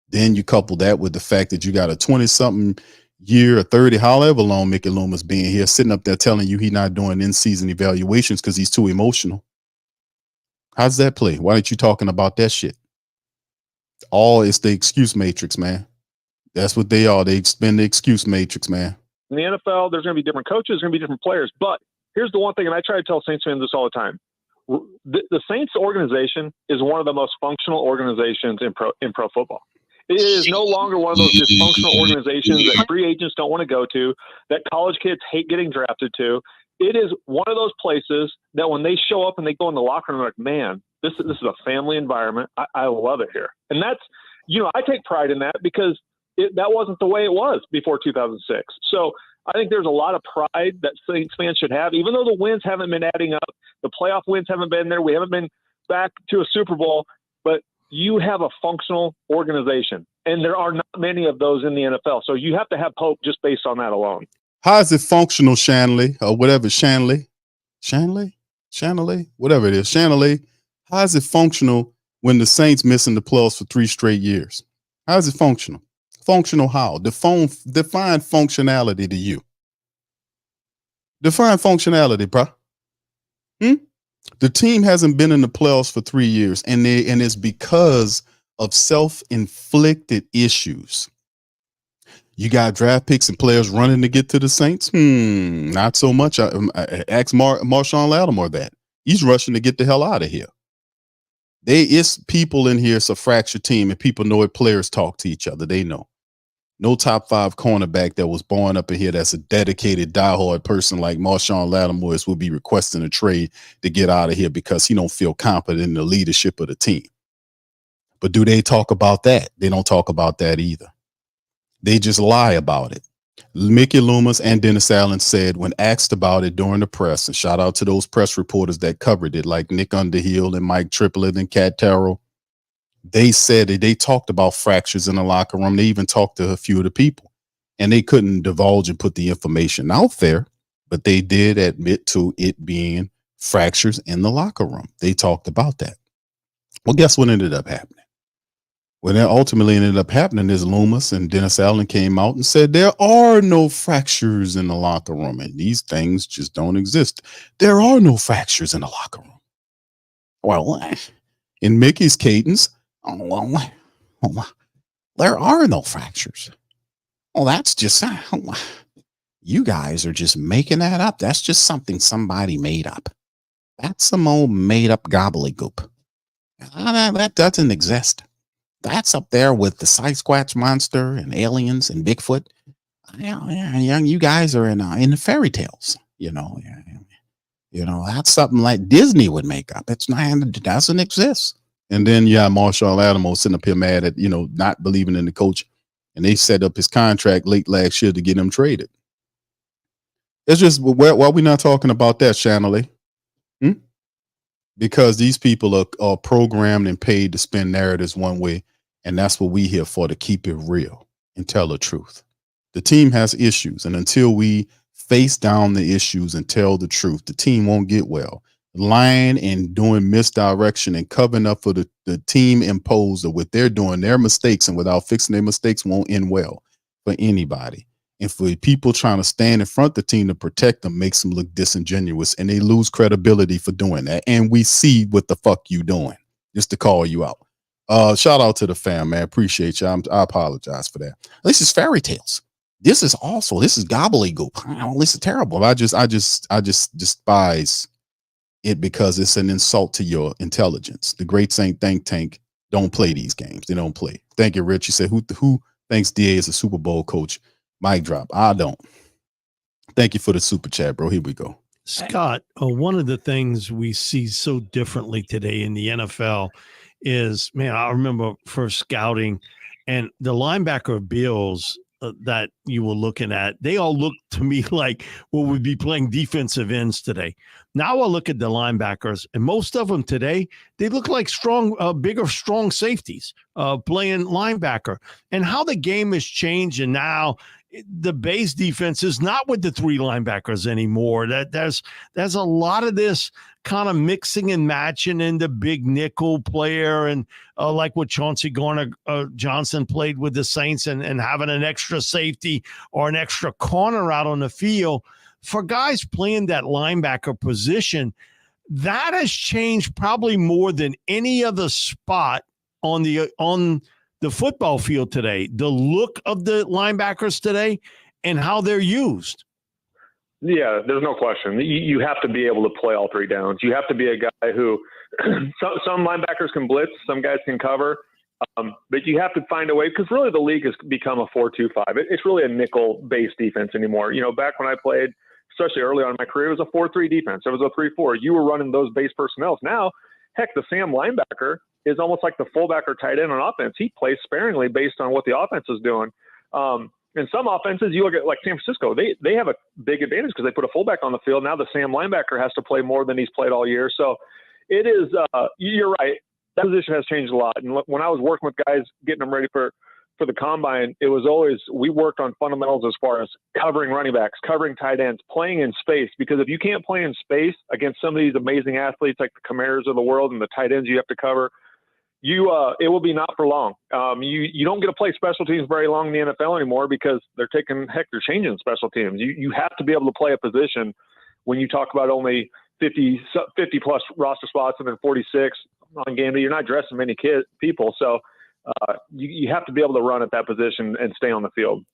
Then you couple that with the fact that you got a 20-something year or 30, however long Mickey Loomis being here, sitting up there telling you he's not doing in-season evaluations because he's too emotional. How's that play? Why aren't you talking about that shit? It's the excuse matrix, man. That's what they are. They spend the excuse matrix, man. In the NFL, there's going to be different coaches, there's going to be different players. But here's the one thing, and I try to tell Saints fans this all the time. The Saints organization is one of the most functional organizations in pro football. It is no longer one of those dysfunctional organizations that free agents don't want to go to, that college kids hate getting drafted to. It is one of those places that when they show up and they go in the locker room, they're like, man, this is a family environment. I love it here. And that's, I take pride in that because that wasn't the way it was before 2006. So I think there's a lot of pride that Saints fans should have, even though the wins haven't been adding up. The playoff wins haven't been there. We haven't been back to a Super Bowl, but you have a functional organization, and there are not many of those in the NFL. So you have to have hope just based on that alone. How is it functional, Shanley, or whatever, Shanley, whatever it is, Shanley? How is it functional when the Saints missing the playoffs for 3 straight years? How is it functional? Functional how? Define functionality to you. Define functionality, bro. The team hasn't been in the playoffs for 3 years, and it's because of self-inflicted issues. You got draft picks and players running to get to the Saints? Not so much. I asked Marshawn Lattimore that. He's rushing to get the hell out of here. It's people in here. It's a fractured team, and people know it. Players talk to each other. They know. No top 5 cornerback that was born up in here that's a dedicated, diehard person like Marshawn Lattimore will be requesting a trade to get out of here because he don't feel confident in the leadership of the team. But do they talk about that? They don't talk about that either. They just lie about it. Mickey Loomis and Dennis Allen said when asked about it during the press, and shout out to those press reporters that covered it, like Nick Underhill and Mike Triplett and Cat Terrell. They said that they talked about fractures in the locker room. They even talked to a few of the people, and they couldn't divulge and put the information out there, but they did admit to it being fractures in the locker room. They talked about that. Well, guess what ended up happening? What ultimately ended up happening is Loomis and Dennis Allen came out and said there are no fractures in the locker room, and these things just don't exist. There are no fractures in the locker room. Well, in Mickey's cadence, there are no fractures. Well, that's just, you guys are just making that up. That's just something somebody made up. That's some old made up gobbledygook. That doesn't exist. That's up there with the Sasquatch monster and aliens and Bigfoot. You guys are in the fairy tales, that's something like Disney would make up. It doesn't exist. And then Marshawn Lattimore sitting up here mad at, not believing in the coach. And they set up his contract late last year to get him traded. It's just, why are we not talking about that, Shanley? Because these people are programmed and paid to spin narratives one way. And that's what we here for, to keep it real. and tell the truth. The team has issues, and until we face down the issues and tell the truth, the team won't get well. Lying and doing misdirection and covering up for the team imposed or what they're doing, their mistakes, and without fixing their mistakes won't end well for anybody. And for people trying to stand in front of the team to protect them makes them look disingenuous, and they lose credibility for doing that. And we see what the fuck you doing, just to call you out. Shout out to the fam, man. Appreciate you. I apologize for that. This is fairy tales. This is gobbledygook. This is terrible. I just despise it because it's an insult to your intelligence. The great Saint Think Tank don't play these games. They don't play. Thank you, Rich. You said who thinks DA is a Super Bowl coach? Mic drop. I don't. Thank you for the super chat, bro. Here we go. Scott, one of the things we see so differently today in the NFL is, man, I remember first scouting and the linebacker bills that you were looking at, they all look to me like what would be playing defensive ends today. Now I look at the linebackers, and most of them today, they look like strong, bigger, strong safeties playing linebacker. And how the game has changed, and now the base defense is not with the three linebackers anymore. There's a lot of this kind of mixing and matching in the big nickel player, and like what Chauncey Johnson played with the Saints, and having an extra safety or an extra corner out on the field. For guys playing that linebacker position, that has changed probably more than any other spot on the football field today. The look of the linebackers today and how they're used. Yeah, there's no question. You have to be able to play all three downs. You have to be a guy who some linebackers can blitz, some guys can cover, but you have to find a way, because really the league has become a 4-2-5. It's really a nickel-based defense anymore. You know, back when I played, especially early on in my career, it was a 4-3 defense. It was a 3-4. You were running those base personnel. Now, heck, the Sam linebacker is almost like the fullback or tight end on offense. He plays sparingly based on what the offense is doing. In some offenses, you look at like San Francisco, they have a big advantage because they put a fullback on the field. Now the Sam linebacker has to play more than he's played all year. So it is, you're right. That position has changed a lot. And when I was working with guys, getting them ready for the combine, it was always, we worked on fundamentals as far as covering running backs, covering tight ends, playing in space. Because if you can't play in space against some of these amazing athletes like the Camaras of the world and the tight ends you have to cover, it will be not for long. You don't get to play special teams very long in the NFL anymore because they're changing special teams. You have to be able to play a position when you talk about only 50 plus roster spots and then 46 on game day. You're not dressing many people. So you have to be able to run at that position and stay on the field.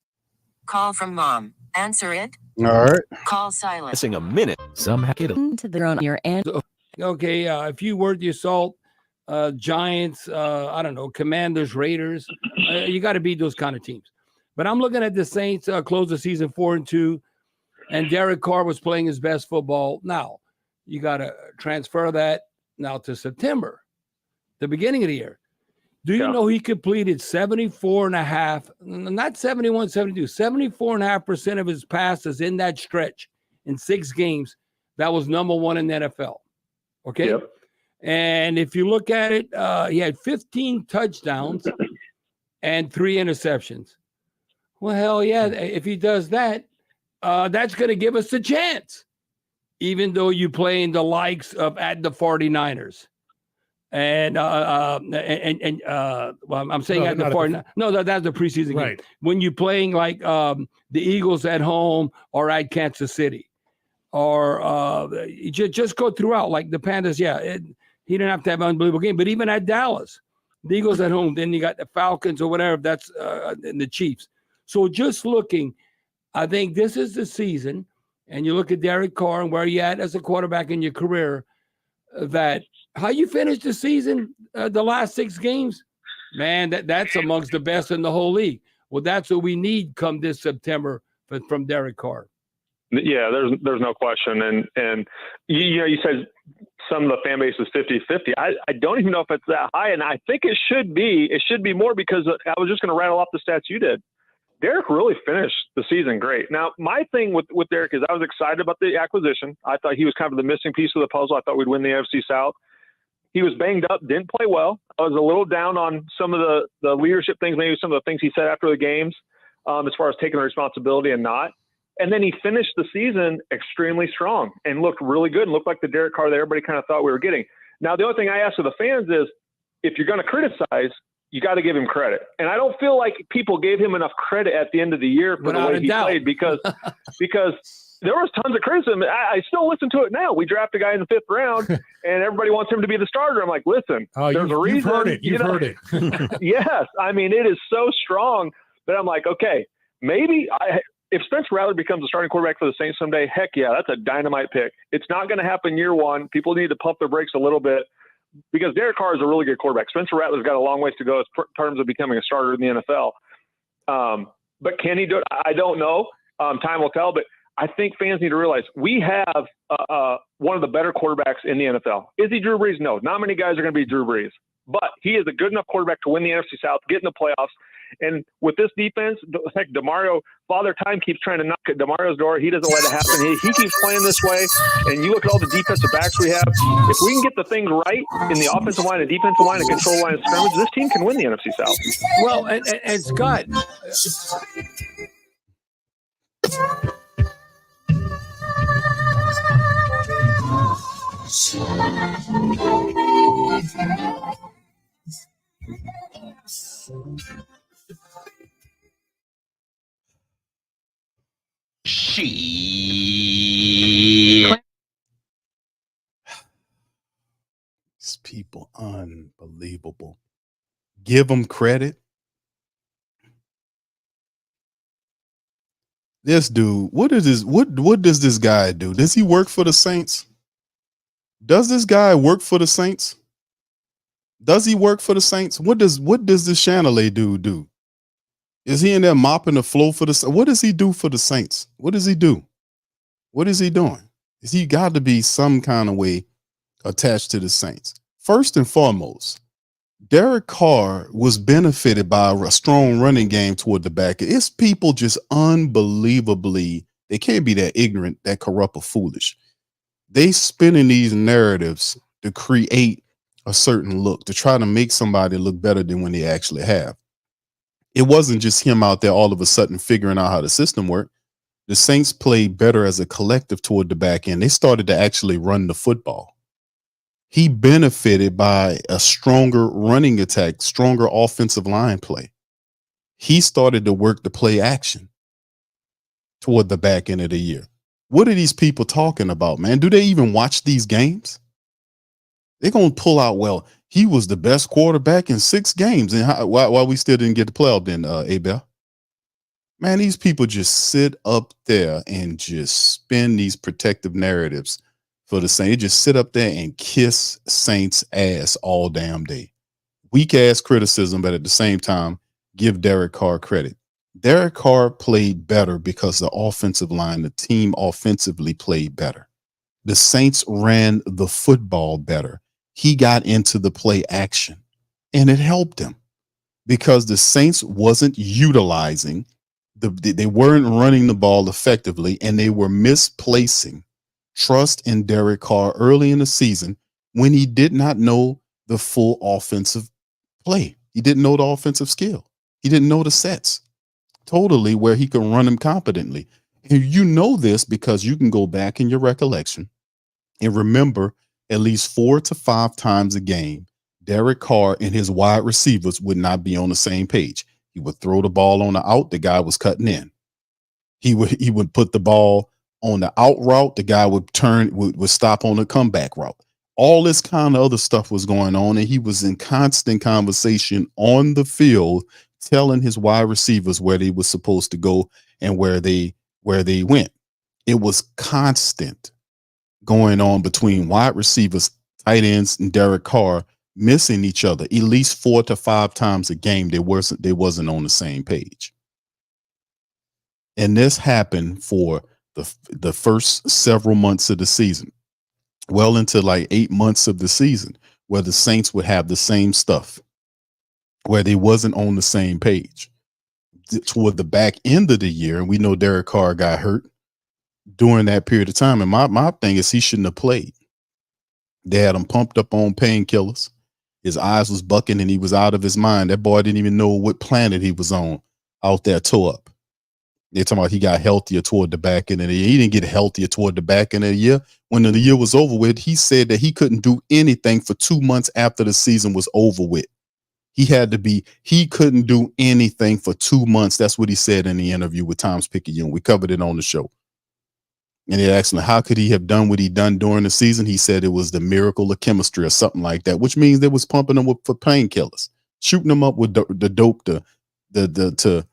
Call from mom. Answer it. All right. Call silent. Missing a minute. Some hack it to their own ear and okay. If you were the assault, Giants, I don't know, Commanders, Raiders, you got to beat those kind of teams. But I'm looking at the Saints close the season 4-2, and Derek Carr was playing his best football. Now you got to transfer that now to September, the beginning of the year. Do you know he completed 74.5, not 71, 72, 74.5% of his passes in that stretch in 6 games? That was number 1 in the NFL. Okay. Yep. And if you look at it, he had 15 touchdowns and 3 interceptions. Well, hell yeah. If he does that, that's going to give us a chance, even though you play in the likes of at the 49ers. And well, I'm saying at the 49ers. No, that's the preseason game. When you're playing like the Eagles at home or at Kansas City, or just go throughout like the Panthers. Yeah, he didn't have to have an unbelievable game, but even at Dallas, the Eagles at home, then you got the Falcons or whatever, that's and the Chiefs. So just looking, I think this is the season, and you look at Derek Carr and where you're at as a quarterback in your career, that how you finished the season, the last 6 games, man, that's amongst the best in the whole league. Well, that's what we need come this September from Derek Carr. Yeah, there's no question. And you said some of the fan base is 50-50. I don't even know if it's that high, and I think it should be. It should be more, because I was just going to rattle off the stats you did. Derek really finished the season great. Now, my thing with Derek is I was excited about the acquisition. I thought he was kind of the missing piece of the puzzle. I thought we'd win the AFC South. He was banged up, didn't play well. I was a little down on some of the leadership things, maybe some of the things he said after the games. as far as taking the responsibility and not. And then he finished the season extremely strong and looked really good and looked like the Derek Carr that everybody kind of thought we were getting. Now, the only thing I ask of the fans is, if you're going to criticize, you got to give him credit. And I don't feel like people gave him enough credit at the end of the year for the way he played because there was tons of criticism. I still listen to it now. We draft a guy in the 5th round and everybody wants him to be the starter. I'm like, listen, there's a reason. You've heard it. You've heard it. Yes. I mean, it is so strong that I'm like, okay, maybe if Spencer Rattler becomes a starting quarterback for the Saints someday, heck yeah, that's a dynamite pick. It's not going to happen year one. People need to pump their brakes a little bit because Derek Carr is a really good quarterback. Spencer Rattler's got a long ways to go in terms of becoming a starter in the NFL. But can he do it? I don't know. Time will tell. But I think fans need to realize we have one of the better quarterbacks in the NFL. Is he Drew Brees? No. Not many guys are going to be Drew Brees. But he is a good enough quarterback to win the NFC South, get in the playoffs. And with this defense, heck, DeMario, Father Time keeps trying to knock at DeMario's door. He doesn't let it happen. He keeps playing this way. And you look at all the defensive backs we have. If we can get the things right in the offensive line and defensive line and control line of scrimmage, this team can win the NFC South. Well, and Scott. These people, unbelievable. Give them credit. This dude, what does this guy do? Does he work for the Saints? Does this guy work for the Saints? Does he work for the Saints? What does this Chanelay dude do? Is he in there mopping the floor for the? What does he do for the Saints? What does he do? What is he doing? Is he got to be some kind of way attached to the Saints? First and foremost, Derek Carr was benefited by a strong running game toward the back. It's people just unbelievably, they can't be that ignorant, that corrupt or foolish. They spinning these narratives to create a certain look, to try to make somebody look better than when they actually have. It wasn't just him out there all of a sudden figuring out how the system worked. The Saints played better as a collective toward the back end. They started to actually run the football. He benefited by a stronger running attack, stronger offensive line play. He started to work the play action toward the back end of the year. What are these people talking about, man? Do they even watch these games? They're going to pull out, well, he was the best quarterback in 6 games. And why we still didn't get the playoff then, Abel? Man, these people just sit up there and just spin these protective narratives for the Saints. They just sit up there and kiss Saints ass all damn day. Weak ass criticism, but at the same time, give Derek Carr credit. Derek Carr played better because the offensive line, the team offensively played better. The Saints ran the football better. He got into the play action, and it helped him because the Saints wasn't utilizing they weren't running the ball effectively, and they were misplacing trust in Derek Carr early in the season when he did not know the full offensive play. He didn't know the offensive skill. He didn't know the sets totally where he could run them competently. And you know this because you can go back in your recollection and remember at least 4 to 5 times a game, Derek Carr and his wide receivers would not be on the same page. He would throw the ball on the out, the guy was cutting in. He would put the ball on the out route, the guy would stop on the comeback route. All this kind of other stuff was going on, and he was in constant conversation on the field, telling his wide receivers where they were supposed to go and where they went. It was constant going on between wide receivers, tight ends, and Derek Carr, missing each other at least 4 to 5 times a game. They wasn't on the same page. And this happened for the first several months of the season, well into like 8 months of the season, where the Saints would have the same stuff, where they wasn't on the same page. Toward the back end of the year, and we know Derek Carr got hurt during that period of time. And my thing is he shouldn't have played. They had him pumped up on painkillers. His eyes was bucking and he was out of his mind. That boy didn't even know what planet he was on out there toe up. They're talking about he got healthier toward the back end of the year. He didn't get healthier toward the back end of the year. When the year was over with, he said that he couldn't do anything for 2 months after the season was over with. He couldn't do anything for 2 months. That's what he said in the interview with Tom's Picayune. We covered it on the show. And they asked him, how could he have done what he done during the season? He said it was the miracle of chemistry or something like that, which means they was pumping him for painkillers, shooting him up with the dope to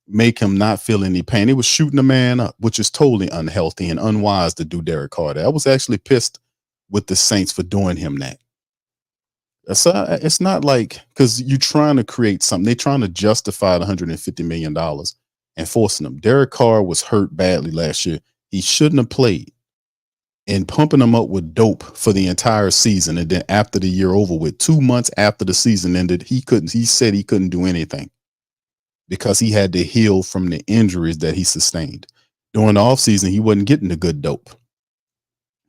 make him not feel any pain. It was shooting the man up, which is totally unhealthy and unwise to do Derek Carr. I was actually pissed with the Saints for doing him that. It's not like, because you're trying to create something. They're trying to justify the $150 million and forcing them. Derek Carr was hurt badly last year. He shouldn't have played. And pumping him up with dope for the entire season. And then after the year over with, 2 months after the season ended, he said he couldn't do anything because he had to heal from the injuries that he sustained. During the offseason, he wasn't getting the good dope.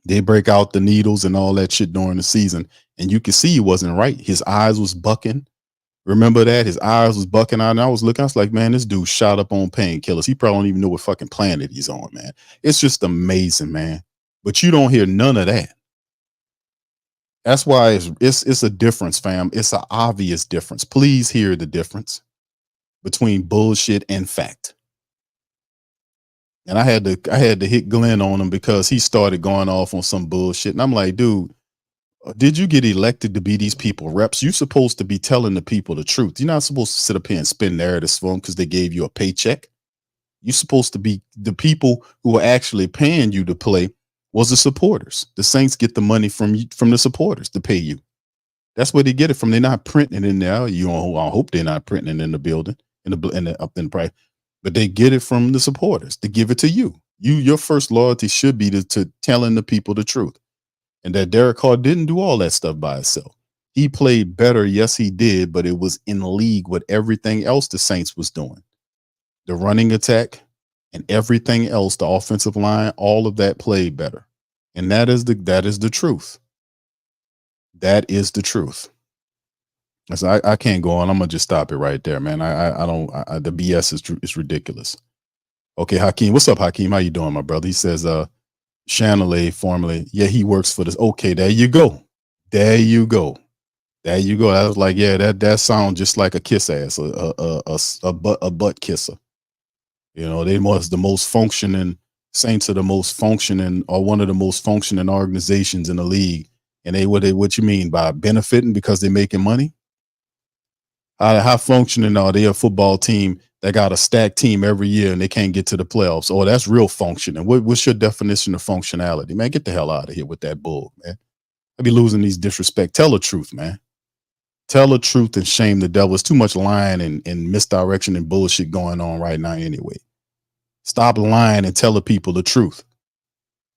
They break out the needles and all that shit during the season. And you could see he wasn't right. His eyes was bucking. Remember that? His eyes was bucking out. And I was looking, I was like, man, this dude shot up on painkillers. He probably don't even know what fucking planet he's on, man. It's just amazing, man. But you don't hear none of that. That's why it's a difference, fam. It's an obvious difference. Please hear the difference between bullshit and fact. And I had to hit Glenn on him because he started going off on some bullshit. And I'm like, dude, did you get elected to be these people reps? You're supposed to be telling the people the truth. You're not supposed to sit up here and spin narratives for them because they gave you a paycheck. You're supposed to be the people who are actually paying you to play was the supporters. The Saints get the money from the supporters to pay you. That's where they get it from. They're not printing it in there. I hope they're not printing it in the building, up in the price. But they get it from the supporters to give it to you. Your first loyalty should be to telling the people the truth. And that Derek Carr didn't do all that stuff by himself. He played better, yes, he did, but it was in league with everything else the Saints was doing. The running attack and everything else, the offensive line, all of that played better. And that is the truth. That is the truth. So I can't go on. I'm gonna just stop it right there, man. The BS is ridiculous. Okay, Hakeem, what's up, Hakeem? How you doing, my brother? He says, Chanelay formerly, yeah, he works for this. Okay, there you go. There you go. There you go. I was like, yeah, that sounds just like a kiss ass, a butt kisser. You know, they was the most functioning Saints are the most functioning or one of the most functioning organizations in the league. And what you mean by benefiting because they're making money? How functioning are they? A football team that got a stacked team every year and they can't get to the playoffs. Oh, that's real functioning. What's your definition of functionality? Man, get the hell out of here with that bull, man. I be losing these disrespect. Tell the truth, man. Tell the truth and shame the devil. There's too much lying and misdirection and bullshit going on right now anyway. Stop lying and tell the people the truth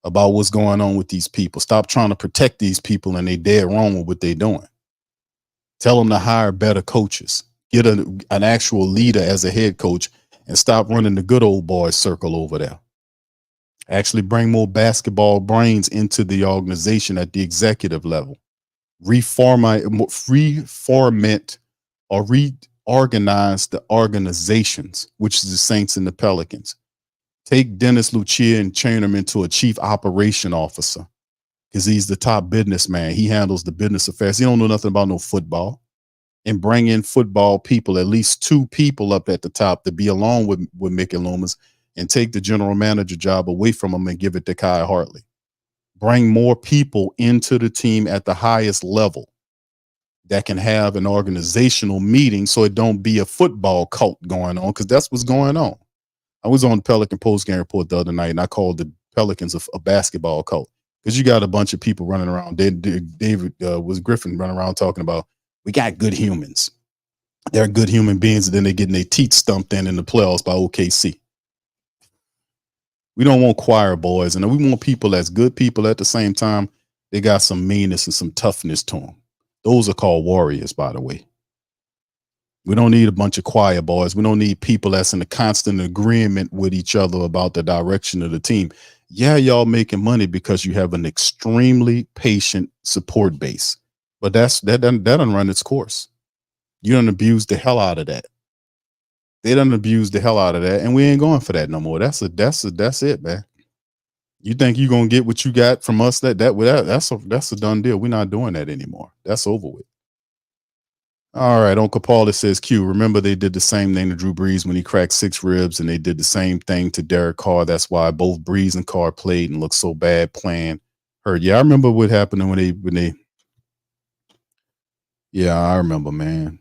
about what's going on with these people. Stop trying to protect these people and they dead wrong with what they're doing. Tell them to hire better coaches. Get an actual leader as a head coach and stop running the good old boys circle over there. Actually bring more basketball brains into the organization at the executive level. Reformat or reorganize the organizations, which is the Saints and the Pelicans. Take Dennis Lucia and turn him into a chief operation officer because he's the top businessman. He handles the business affairs. He don't know nothing about no football. And bring in football people, at least 2 people up at the top to be along with Mickey Loomis and take the general manager job away from him and give it to Kai Hartley. Bring more people into the team at the highest level that can have an organizational meeting so it don't be a football cult going on, because that's what's going on. I was on the Pelican postgame report the other night, and I called the Pelicans a basketball cult because you got a bunch of people running around. David was Griffin running around talking about, we got good humans. They're good human beings, and then they're getting their teeth stumped in the playoffs by OKC. We don't want choir boys, and we want people that's good people at the same time. They got some meanness and some toughness to them. Those are called warriors, by the way. We don't need a bunch of choir boys. We don't need people that's in a constant agreement with each other about the direction of the team. Yeah, y'all making money because you have an extremely patient support base, but that doesn't run its course. You don't abuse the hell out of that. They done abused the hell out of that, and we ain't going for that no more. That's it, man. You think you gonna get what you got from us? That's a done deal. We're not doing that anymore. That's over with. All right, Uncle Paula says, Q, remember they did the same thing to Drew Brees when he cracked 6 ribs, and they did the same thing to Derek Carr. That's why both Brees and Carr played and looked so bad playing hurt. Yeah, I remember what happened when they yeah, I remember, man.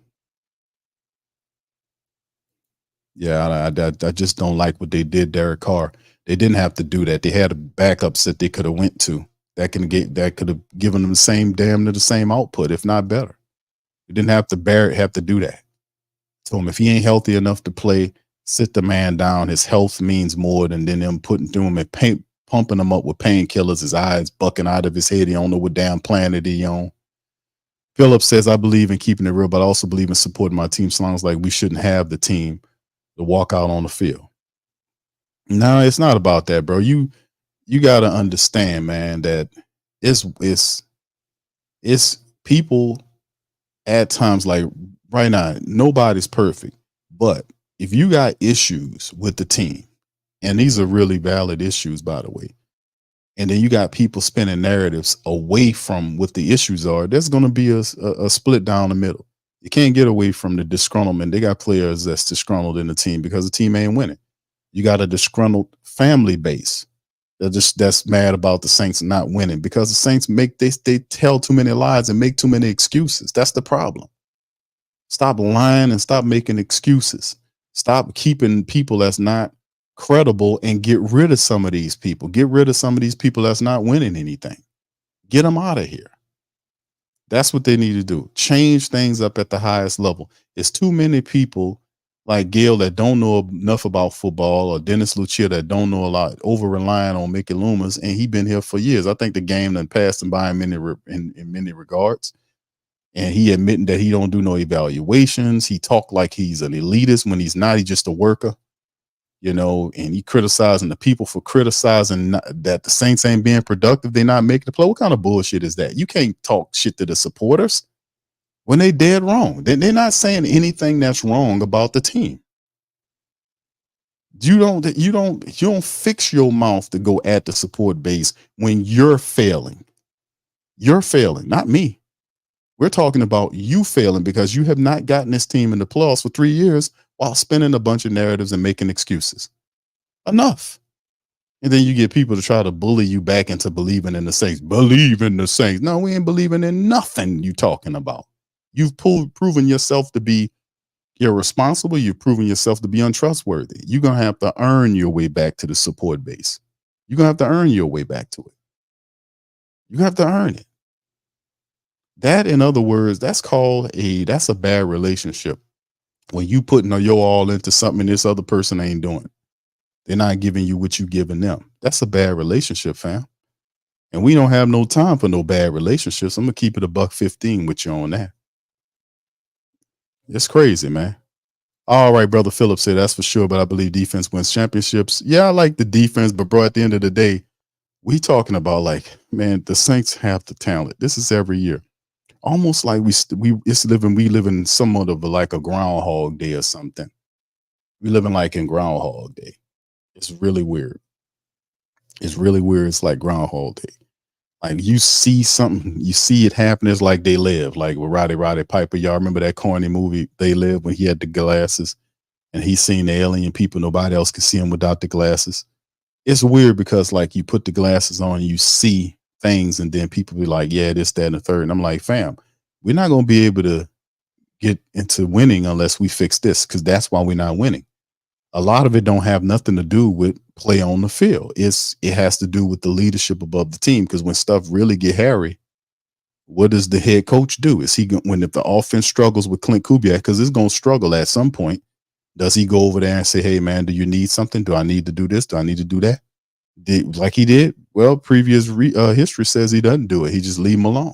Yeah, I just don't like what they did, Derek Carr. They didn't have to do that. They had backups that they could have went to that could have given them the same output, if not better. You didn't have to do that. Told him if he ain't healthy enough to play, sit the man down. His health means more than them putting through him and pumping him up with painkillers. His eyes bucking out of his head. He don't know what damn planet he on. Philip says, I believe in keeping it real, but I also believe in supporting my team. Sounds like we shouldn't have the team to walk out on the field. No, it's not about that, bro. You got to understand, man, that it's people at times, like right now, nobody's perfect. But if you got issues with the team, and these are really valid issues, by the way, and then you got people spinning narratives away from what the issues are, there's going to be a split down the middle. You can't get away from the disgruntlement. They got players that's disgruntled in the team because the team ain't winning. You got a disgruntled family base that's mad about the Saints not winning because the Saints they tell too many lies and make too many excuses. That's the problem. Stop lying and stop making excuses. Stop keeping people that's not credible and get rid of some of these people. Get rid of some of these people that's not winning anything. Get them out of here. That's what they need to do. Change things up at the highest level. It's too many people like Gail that don't know enough about football, or Dennis Lucia that don't know a lot, over relying on Mickey Loomis, and he been here for years. I think the game done passed him by in many regards. And he admitting that he don't do no evaluations. He talk like he's an elitist when he's not. He's just a worker, and he criticizing the people for criticizing that the Saints ain't being productive. They're not making the play. What kind of bullshit is that? You can't talk shit to the supporters when they dead wrong. They're not saying anything that's wrong about the team. You don't fix your mouth to go at the support base when you're failing. You're failing, not me. We're talking about you failing because you have not gotten this team in the playoffs for 3 years while spinning a bunch of narratives and making excuses. Enough. And then you get people to try to bully you back into believing in the Saints. Believe in the Saints. No, we ain't believing in nothing you talking about. You've proven yourself to be irresponsible. You've proven yourself to be untrustworthy. You're going to have to earn your way back to the support base. You're going to have to earn your way back to it. You have to earn it. That, in other words, that's a bad relationship. When you putting your all into something this other person ain't doing. They're not giving you what you giving them. That's a bad relationship, fam. And we don't have no time for no bad relationships. I'm going to keep it $1.15 with you on that. It's crazy, man. All right, Brother Phillips said that's for sure, but I believe defense wins championships. Yeah, I like the defense, but bro, at the end of the day, we talking about man, the Saints have the talent. This is every year. Almost like we live in somewhat of like a Groundhog Day or something. We living like in Groundhog Day. It's really weird. It's really weird. It's like Groundhog Day. Like you see something, you see it happen. It's like They Live, like with Roddy Piper. Y'all remember that corny movie They Live when he had the glasses and he seen the alien people. Nobody else could see him without the glasses. It's weird because like you put the glasses on, you see things, and then people be like, yeah, this, that, and the third. And I'm like, fam, we're not going to be able to get into winning unless we fix this, because that's why we're not winning. A lot of it don't have nothing to do with play on the field. It has to do with the leadership above the team, because when stuff really get hairy, what does the head coach do? Is he if the offense struggles with Clint Kubiak, because it's going to struggle at some point, does he go over there and say, hey, man, do you need something? Do I need to do this? Do I need to do that? Like he did? Well, previous history says he doesn't do it. He just leave him alone.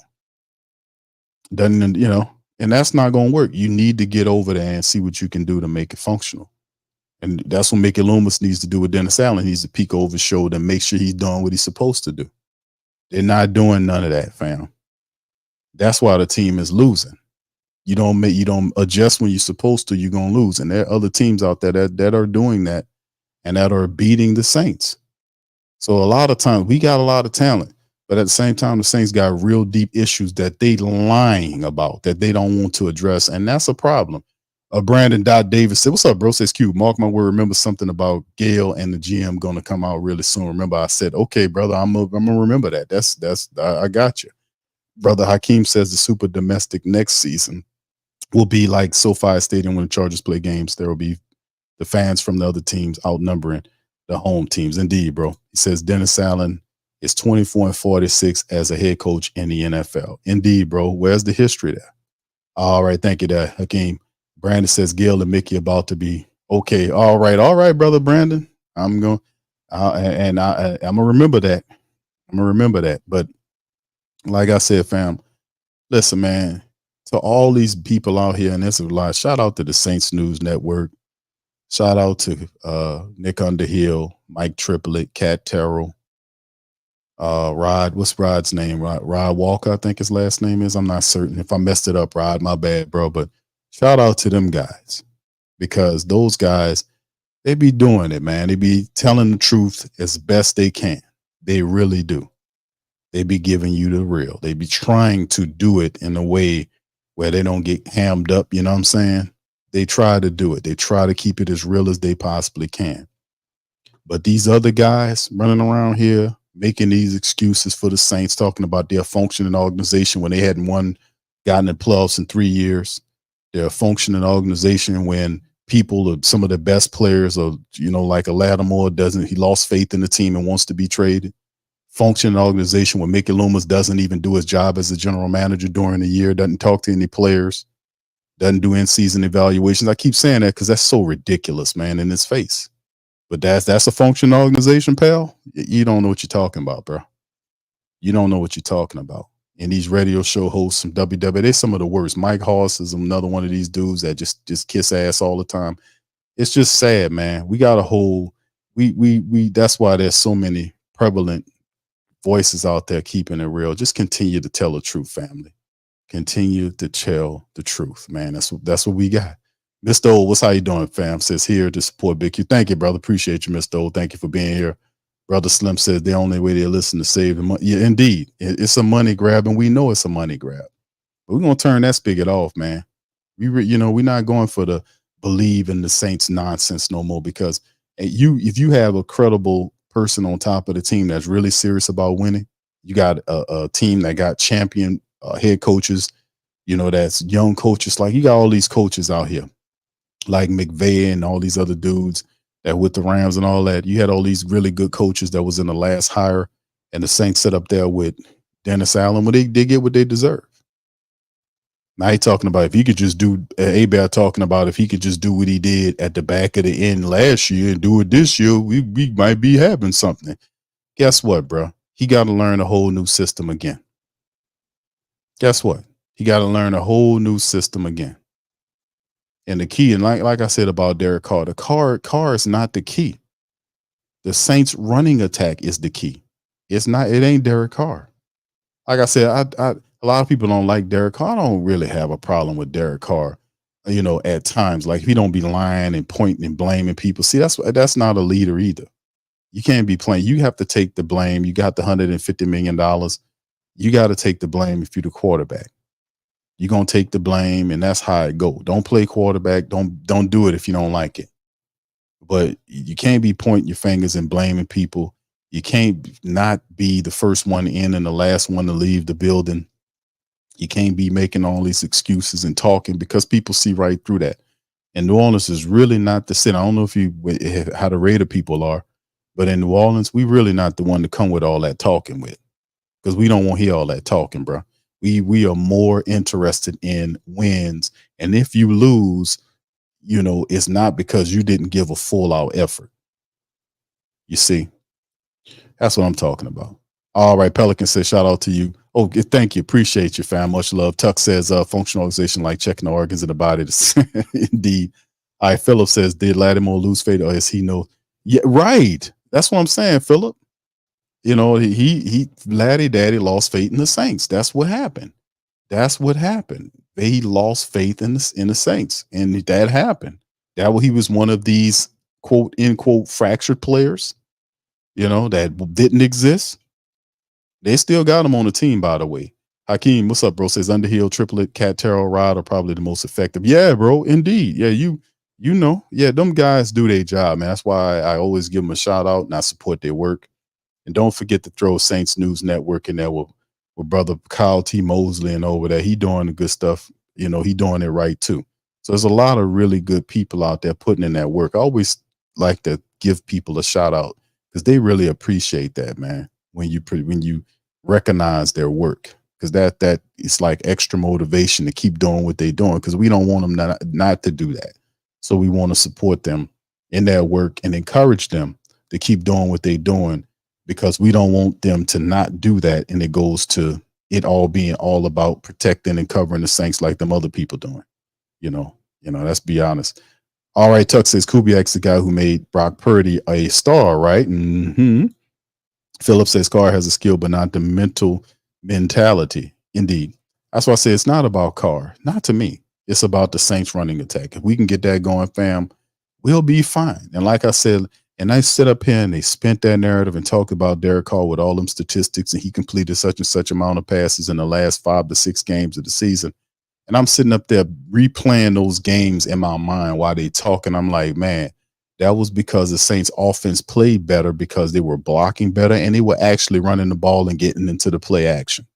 Doesn't, and that's not going to work. You need to get over there and see what you can do to make it functional. And that's what Mickey Loomis needs to do with Dennis Allen. He needs to peek over his shoulder and make sure he's doing what he's supposed to do. They're not doing none of that, fam. That's why the team is losing. You don't adjust when you're supposed to, you're gonna lose. And there are other teams out there that are doing that and that are beating the Saints. So a lot of times we got a lot of talent, but at the same time, the Saints got real deep issues that they lying about that they don't want to address, and that's a problem. Brandon Davis said, "What's up, bro?" Says Q. Mark my word. Remember something about Gail and the GM going to come out really soon. Remember, I said, "Okay, brother, I'm gonna remember that." I got you, brother. Hakeem says the super domestic next season will be like SoFi Stadium when the Chargers play games. There will be the fans from the other teams outnumbering the home teams. Indeed, bro. He says Dennis Allen is 24-46 as a head coach in the NFL. Indeed, bro. Where's the history there? All right, thank you, there, Hakeem. Brandon says Gail and Mickey about to be okay. All right, brother Brandon. I'm gonna remember that. I'm gonna remember that. But like I said, fam, listen, man. To all these people out here, and this is a lot. Shout out to the Saints News Network. Shout out to Nick Underhill, Mike Triplett, Cat Terrell, Rod. What's Rod's name? Rod Walker, I think his last name is. I'm not certain. If I messed it up, Rod, my bad, bro. But shout out to them guys, because those guys, they be doing it, man. They be telling the truth as best they can. They really do. They be giving you the real. They be trying to do it in a way where they don't get hammed up. You know what I'm saying? They try to do it. They try to keep it as real as they possibly can. But these other guys running around here making these excuses for the Saints, talking about their functioning organization when they hadn't gotten the playoffs in 3 years. They're a functioning organization when people, some of the best players, are, like a Lattimore he lost faith in the team and wants to be traded. Functioning organization when Mickey Loomis doesn't even do his job as a general manager during the year, doesn't talk to any players, doesn't do in-season evaluations. I keep saying that because that's so ridiculous, man, in his face. But that's a functioning organization, pal. You don't know what you're talking about, bro. You don't know what you're talking about. And these radio show hosts from WWE, they're some of the worst. Mike Hoss is another one of these dudes that just kiss ass all the time. It's just sad, man. We got a whole that's why there's so many prevalent voices out there keeping it real. Just continue to tell the truth, family. Continue to tell the truth, man. That's what we got. Mr. O, what's how you doing, fam? Says here to support Big Q. Thank you, brother. Appreciate you, Mr. O. Thank you for being here. Brother Slim says the only way they listen to save the money. Yeah, indeed. It's a money grab, and we know it's a money grab. But we're gonna turn that spigot off, man. We're not going for the believe in the Saints nonsense no more, because if you have a credible person on top of the team that's really serious about winning, you got a team that got champion head coaches, that's young coaches. Like, you got all these coaches out here, like McVay and all these other dudes that with the Rams and all that. You had all these really good coaches that was in the last hire, and the Saints set up there with Dennis Allen. Well, they get what they deserve. Now he talking about if he could just do, A-Bear talking about if he could just do what he did at the back of the end last year and do it this year, we might be having something. Guess what, bro? He got to learn a whole new system again. Guess what? He got to learn a whole new system again. And the key, and like I said about Derek Carr, Carr is not the key. The Saints running attack is the key. It ain't Derek Carr. Like I said, a lot of people don't like Derek Carr. I don't really have a problem with Derek Carr, at times. Like, if he don't be lying and pointing and blaming people. See, that's not a leader either. You can't be playing. You have to take the blame. You got the $150 million. You got to take the blame if you're the quarterback. You're going to take the blame, and that's how it go. Don't play quarterback. Don't do it if you don't like it. But you can't be pointing your fingers and blaming people. You can't not be the first one in and the last one to leave the building. You can't be making all these excuses and talking, because people see right through that. And New Orleans is really not the city. I don't know how the Raider people are, but in New Orleans, we really not the one to come with all that talking with, because we don't want to hear all that talking, bro. We are more interested in wins. And if you lose, it's not because you didn't give a full out effort. You see, that's what I'm talking about. All right. Pelican says, shout out to you. Oh, thank you. Appreciate you, fam. Much love. Tuck says, functional organization like checking the organs in the body. Indeed. All right. Philip says, did Lattimore lose faith, or is he no? Yeah, right. That's what I'm saying, Philip. He Laddie Daddy lost faith in the Saints. That's what happened. That's what happened. they lost faith in the Saints, and that happened. He was one of these quote unquote fractured players, that didn't exist. They still got him on the team, by the way. Hakeem, what's up, bro? Says Underhill, Triplet, Cat Terrell, Rod are probably the most effective. Yeah, bro, indeed. Yeah, yeah, them guys do their job, man. That's why I always give them a shout out and I support their work. And don't forget to throw Saints News Network in there with brother Kyle T. Mosley and over there. He doing the good stuff. He doing it right too. So there's a lot of really good people out there putting in that work. I always like to give people a shout out because they really appreciate that, man. When you recognize their work, because that it's like extra motivation to keep doing what they're doing, because we don't want them not to do that. So we want to support them in their work and encourage them to keep doing what they're doing, because we don't want them to not do that. And it goes to it all being all about protecting and covering the Saints like them other people doing. Let's be honest. All right, Tuck says Kubiak's the guy who made Brock Purdy a star, right? Mm-hmm. Philip says Carr has a skill, but not the mentality. Indeed. That's why I say it's not about Carr. Not to me. It's about the Saints running attack. If we can get that going, fam, we'll be fine. And like I said, and I sit up here and they spent that narrative and talked about Derek Carr with all them statistics, and he completed such and such amount of passes in the last 5 to 6 games of the season. And I'm sitting up there replaying those games in my mind while they talk. And I'm like, man, that was because the Saints offense played better, because they were blocking better and they were actually running the ball and getting into the play action,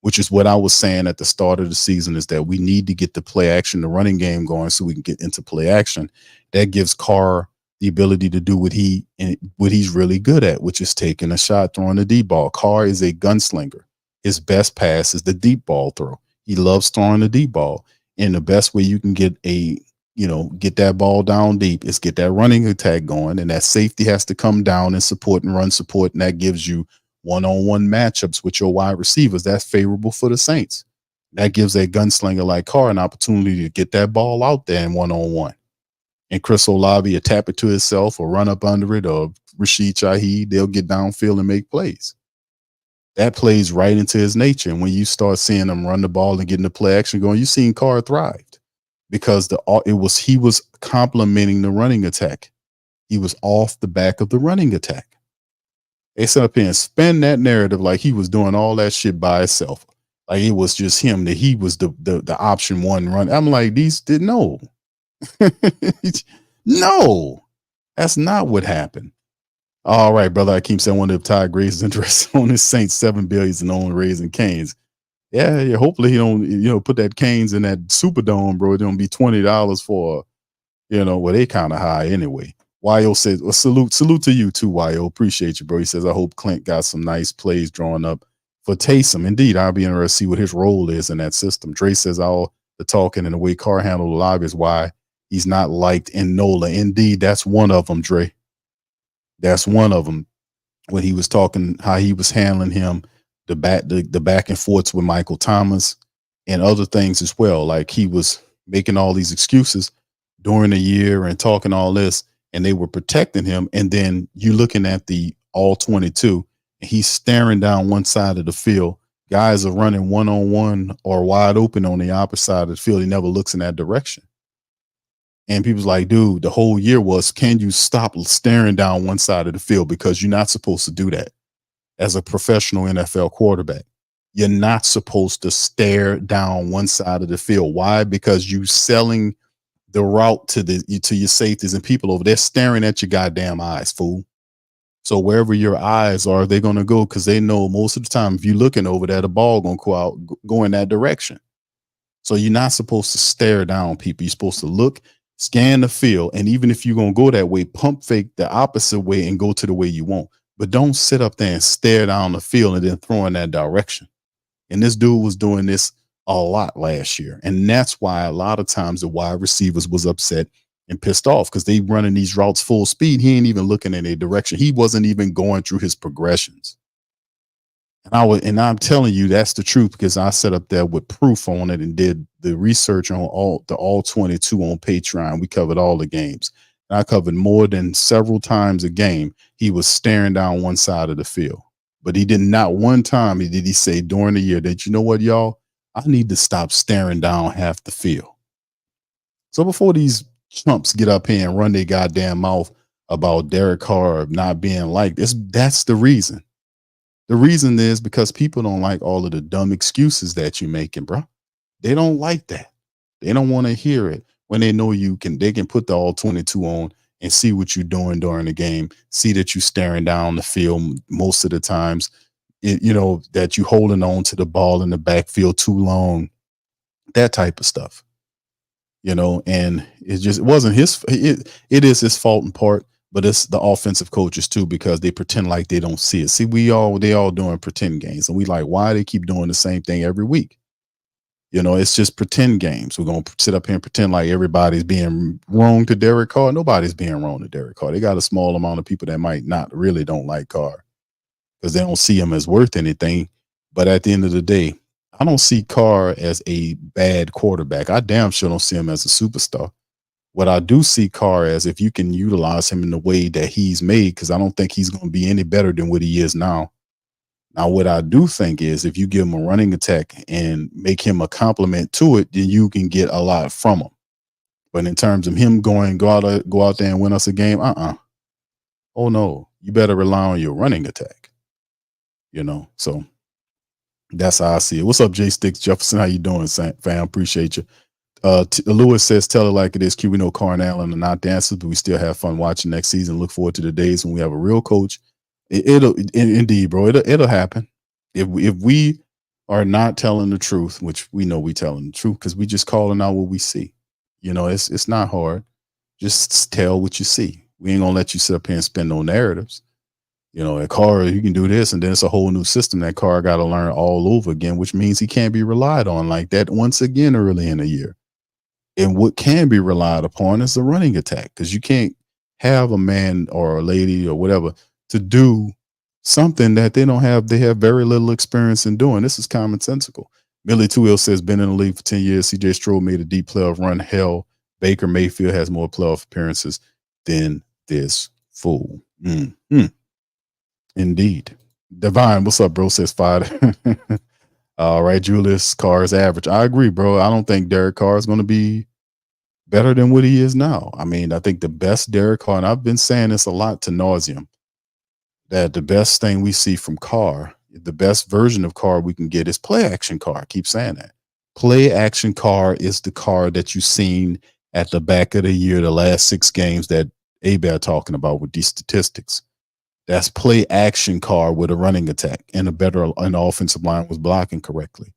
which is what I was saying at the start of the season, is that we need to get the play action, the running game going, so we can get into play action. That gives Carr the ability to do what he's really good at, which is taking a shot, throwing the deep ball. Carr is a gunslinger. His best pass is the deep ball throw. He loves throwing the deep ball. And the best way you can get get that ball down deep is get that running attack going. And that safety has to come down and support and run support. And that gives you one-on-one matchups with your wide receivers. That's favorable for the Saints. That gives a gunslinger like Carr an opportunity to get that ball out there in one-on-one. And Chris Olave will tap it to himself or run up under it, or Rashid Shaheed, they'll get downfield and make plays. That plays right into his nature. And when you start seeing him run the ball and getting the play action going, you've seen Carr thrived, because he was complementing the running attack. He was off the back of the running attack. They set up here and spin that narrative like he was doing all that shit by himself. Like it was just him, that he was the option one run. I'm like, no. No, that's not what happened. All right, brother. I keep saying, I wonder if Ty Grace is interested on his Saints $7 billion and only raising Canes. Yeah. Hopefully he don't, put that Canes in that Superdome, bro. It don't be $20 for, well, they kind of high anyway. YO says, well, salute to you too, YO. Appreciate you, bro. He says, I hope Clint got some nice plays drawn up for Taysom. Indeed, I'll be interested to see what his role is in that system. Dre says all the talking and the way Carr handled the lobby is why he's not liked in NOLA. Indeed, that's one of them, Dre. That's one of them. When he was talking, how he was handling him, the back and forths with Michael Thomas and other things as well. Like he was making all these excuses during the year and talking all this, and they were protecting him. And then you looking at the all 22, and he's staring down one side of the field. Guys are running one-on-one or wide open on the opposite side of the field. He never looks in that direction. And people's like, dude, the whole year was, can you stop staring down one side of the field? Because you're not supposed to do that as a professional NFL quarterback. You're not supposed to stare down one side of the field. Why? Because you selling the route to your safeties, and people over there staring at your goddamn eyes, fool. So wherever your eyes are, they're going to go, because they know most of the time if you're looking over there, the ball going to go in that direction. So you're not supposed to stare down people. You're supposed to look, scan the field, and even if you're going to go that way, pump fake the opposite way and go to the way you want. But don't sit up there and stare down the field and then throw in that direction. And this dude was doing this a lot last year. And that's why a lot of times the wide receivers was upset and pissed off, because they running these routes full speed. He ain't even looking in a direction. He wasn't even going through his progressions. And I'm telling you, that's the truth, because I sat up there with proof on it and did the research on all 22 on Patreon. We covered all the games. And I covered more than several times a game. He was staring down one side of the field, but he did not one time did he say during the year that, you know what, y'all, I need to stop staring down half the field. So before these chumps get up here and run their goddamn mouth about Derek Carr not being liked, that's the reason. The reason is because people don't like all of the dumb excuses that you're making, bro. They don't like that. They don't want to hear it when they know they can put the all 22 on and see what you're doing during the game, see that you're staring down the field most of the times, that you holding on to the ball in the backfield too long, that type of stuff. And it wasn't it is his fault in part, but it's the offensive coaches too, because they pretend like they don't see it. See, they all doing pretend games, and we like, why they keep doing the same thing every week? It's just pretend games. We're going to sit up here and pretend like everybody's being wrong to Derek Carr. Nobody's being wrong to Derek Carr. They got a small amount of people that might not really don't like Carr because they don't see him as worth anything. But at the end of the day, I don't see Carr as a bad quarterback. I damn sure don't see him as a superstar. What I do see Carr as, if you can utilize him in the way that he's made, because I don't think he's going to be any better than what he is now. Now, what I do think is if you give him a running attack and make him a complement to it, then you can get a lot from him. But in terms of him go out there and win us a game, oh no, you better rely on your running attack. So that's how I see it. What's up, J Sticks Jefferson? How you doing, fam? Appreciate you. Lewis says, tell it like it is. Q, we know Carr and Allen are not dancers, but we still have fun watching next season. Look forward to the days when we have a real coach. Indeed, bro. It'll happen. If we are not telling the truth, which we know we telling the truth because we just calling out what we see. It's not hard. Just tell what you see. We ain't gonna let you sit up here and spin no narratives. At Carr, you can do this, and then it's a whole new system that Carr got to learn all over again, which means he can't be relied on like that once again early in the year. And what can be relied upon is the running attack, because you can't have a man or a lady or whatever to do something that they don't have. They have very little experience in doing. This is commonsensical. Millie Tuill says, been in the league for 10 years. CJ Stroud made a deep playoff run. Hell, Baker Mayfield has more playoff appearances than this fool. Indeed. Divine, what's up, bro? Says Five. All right, Julius, Carr's average. I agree, bro. I don't think Derek Carr is going to be better than what he is now. I mean, I think the best Derek Carr, and I've been saying this a lot to nauseum, that the best thing we see from Carr, the best version of Carr we can get is play action Carr. I keep saying that. Play action Carr is the Carr that you've seen at the back of the year, the last 6 games that A-Bear talking about with these statistics. That's play action Carr with a running attack and an offensive line was blocking correctly.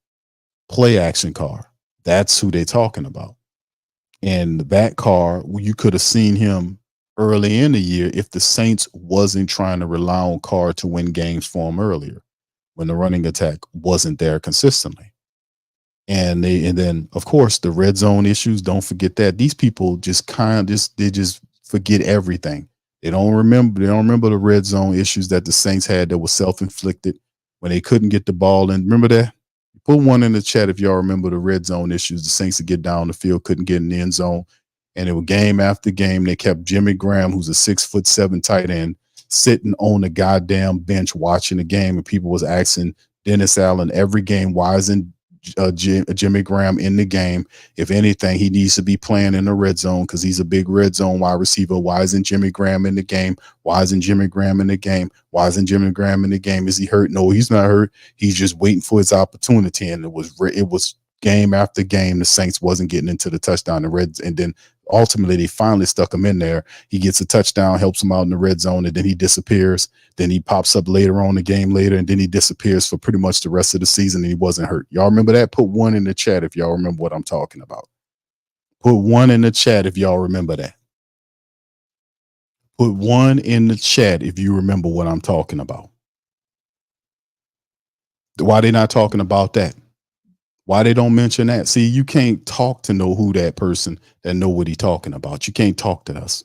Play action Carr. That's who they're talking about. And that Carr, you could have seen him early in the year if the Saints wasn't trying to rely on Carr to win games for him earlier, when the running attack wasn't there consistently. And then of course the red zone issues. Don't forget that. These people just forget everything. They don't remember the red zone issues that the Saints had that was self-inflicted when they couldn't get the ball in. Remember that? Put one in the chat if y'all remember the red zone issues. The Saints would get down the field, couldn't get in the end zone. And it was game after game. They kept Jimmy Graham, who's a 6'7" tight end, sitting on the goddamn bench watching the game. And people was asking Dennis Allen every game, why isn't Jimmy Graham in the game? If anything, he needs to be playing in the red zone because he's a big red zone wide receiver. Why isn't Jimmy Graham in the game? Why isn't Jimmy Graham in the game? Why isn't Jimmy Graham in the game? Is he hurt? No, he's not hurt. He's just waiting for his opportunity. And it was game after game. The Saints wasn't getting into the touchdown and then ultimately they finally stuck him in there. He gets a touchdown, helps him out in the red zone, and then he disappears. Then he pops up later on the game later, and then he disappears for pretty much the rest of the season, and he wasn't hurt. Y'all remember that? Put 1 in the chat if y'all remember what I'm talking about. Put 1 in the chat if y'all remember that. Put 1 in the chat if you remember what I'm talking about. Why they not talking about that? Why they don't mention that? See, you can't talk to know who that person that know what he talking about. You can't talk to us.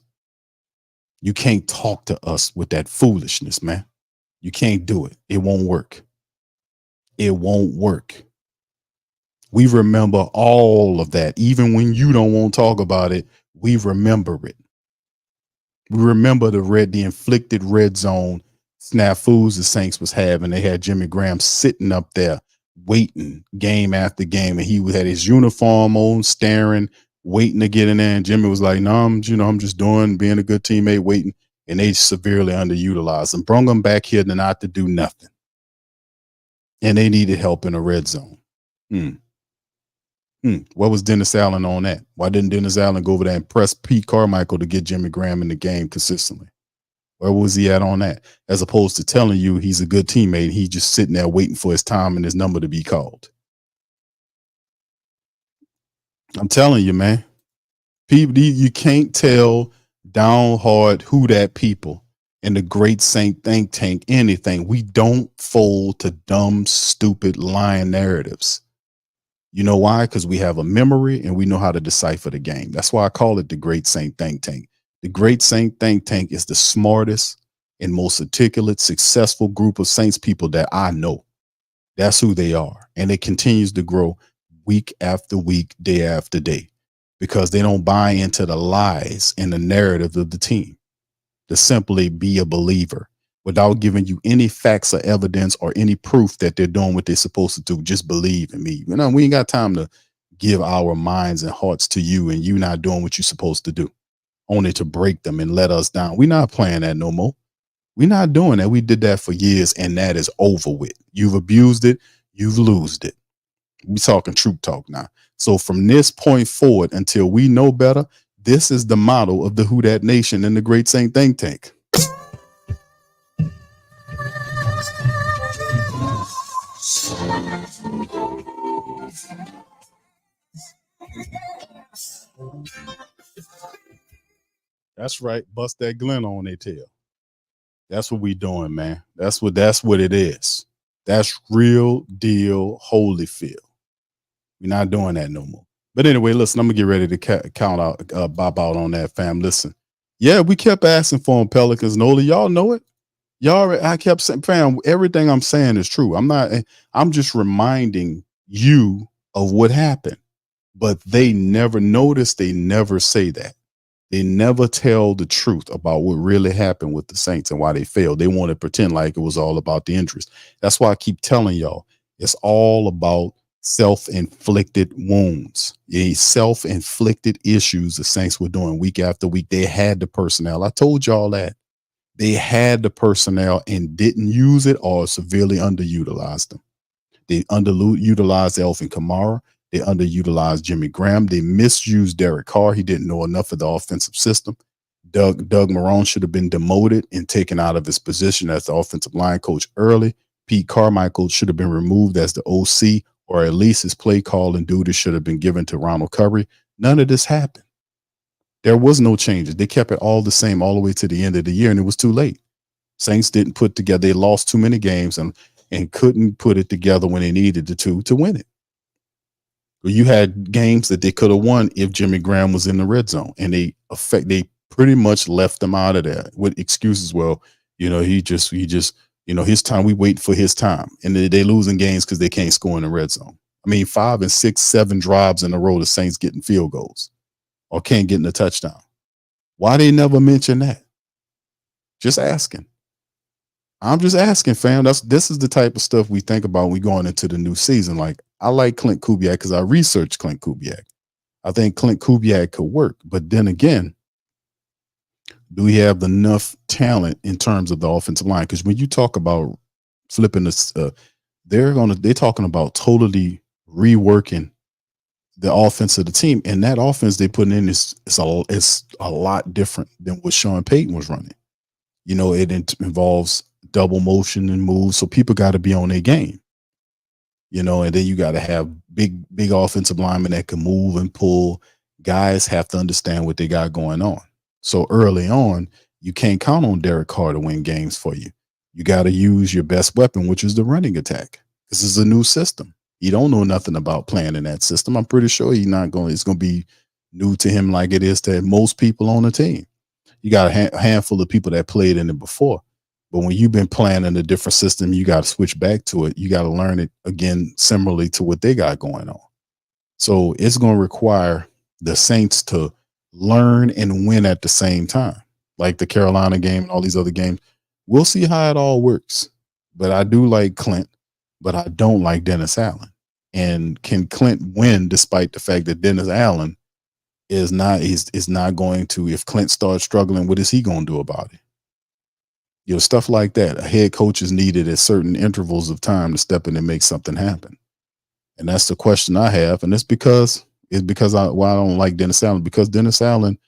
You can't talk to us with that foolishness, man. You can't do it. It won't work. It won't work. We remember all of that. Even when you don't want to talk about it, we remember it. We remember the inflicted red zone snafus the Saints was having. They had Jimmy Graham sitting up there waiting game after game, and he had his uniform on, staring, waiting to get in there. And Jimmy was like, "No, I'm just being a good teammate, waiting." And they severely underutilized him, brought him back here to not to do nothing. And they needed help in the red zone. What was Dennis Allen on that? Why didn't Dennis Allen go over there and press Pete Carmichael to get Jimmy Graham in the game consistently? Where was he at on that? As opposed to telling you he's a good teammate, he's just sitting there waiting for his time and his number to be called. I'm telling you, man. People, you can't tell down hard who that people in the great Saint think tank anything. We don't fold to dumb, stupid, lying narratives. You know why? Because we have a memory and we know how to decipher the game. That's why I call it the Great Saint Think Tank. The Great Saint Think Tank is the smartest and most articulate, successful group of Saints people that I know. That's who they are. And it continues to grow week after week, day after day, because they don't buy into the lies and the narrative of the team. To simply be a believer without giving you any facts or evidence or any proof that they're doing what they're supposed to do. Just believe in me. We ain't got time to give our minds and hearts to you and you not doing what you're supposed to do, only to break them and let us down. We're not playing that no more. We're not doing that. We did that for years, and that is over with. You've abused it. You've lost it. We're talking truth talk now. So from this point forward, until we know better, this is the motto of the Who Dat Nation and the Great Saint Think Tank. That's right. Bust that Glen on their tail. That's what we doing, man. That's what it is. That's real deal Holyfield. We're not doing that no more. But anyway, listen, I'm gonna get ready to bop out on that, fam. Listen, yeah, we kept asking for him, Pelicans. Nola, y'all know it. I kept saying, fam, everything I'm saying is true. I'm just reminding you of what happened. But they never notice, they never say that. They never tell the truth about what really happened with the Saints and why they failed. They want to pretend like it was all about the injuries. That's why I keep telling y'all, it's all about self-inflicted wounds. Self-inflicted issues the Saints were doing week after week. They had the personnel. I told y'all that. They had the personnel and didn't use it or severely underutilized them. They underutilized Elvin Kamara. They underutilized Jimmy Graham. They misused Derek Carr. He didn't know enough of the offensive system. Doug Marrone should have been demoted and taken out of his position as the offensive line coach early. Pete Carmichael should have been removed as the OC, or at least his play calling duty should have been given to Ronald Curry. None of this happened. There was no changes. They kept it all the same all the way to the end of the year, and it was too late. Saints didn't put together. They lost too many games and couldn't put it together when they needed to win it. You had games that they could have won if Jimmy Graham was in the red zone, and they pretty much left them out of there with excuses. Well, he just his time. We wait for his time, and they losing games because they can't score in the red zone. 5 and 6, 7 drives in a row, the Saints getting field goals or can't get in a touchdown. Why they never mention that? Just asking. I'm just asking, fam. This is the type of stuff we think about when we going into the new season. Like, I like Clint Kubiak because I researched Clint Kubiak. I think Clint Kubiak could work, but then again, do we have enough talent in terms of the offensive line? Because when you talk about flipping this, they're talking about totally reworking the offense of the team, and that offense they put in is a lot different than what Sean Payton was running. It involves double motion and moves, so people got to be on their game. And then you got to have big offensive linemen that can move and pull. Guys have to understand what they got going on. So early on, you can't count on Derek Carr to win games for you. You got to use your best weapon, which is the running attack. This is a new system. He don't know nothing about playing in that system. I'm pretty sure it's going to be new to him like it is to most people on the team. You got a handful of people that played in it before. But when you've been playing in a different system, you got to switch back to it. You got to learn it again, similarly to what they got going on. So it's going to require the Saints to learn and win at the same time, like the Carolina game and all these other games. We'll see how it all works. But I do like Clint. but I don't like Dennis Allen. And can Clint win despite the fact that Dennis Allen is not going to, if Clint starts struggling, what is he going to do about it? You know, stuff like that. A head coach is needed at certain intervals of time to step in and make something happen. And that's the question I have. And it's because I don't like Dennis Allen, because Dennis Allen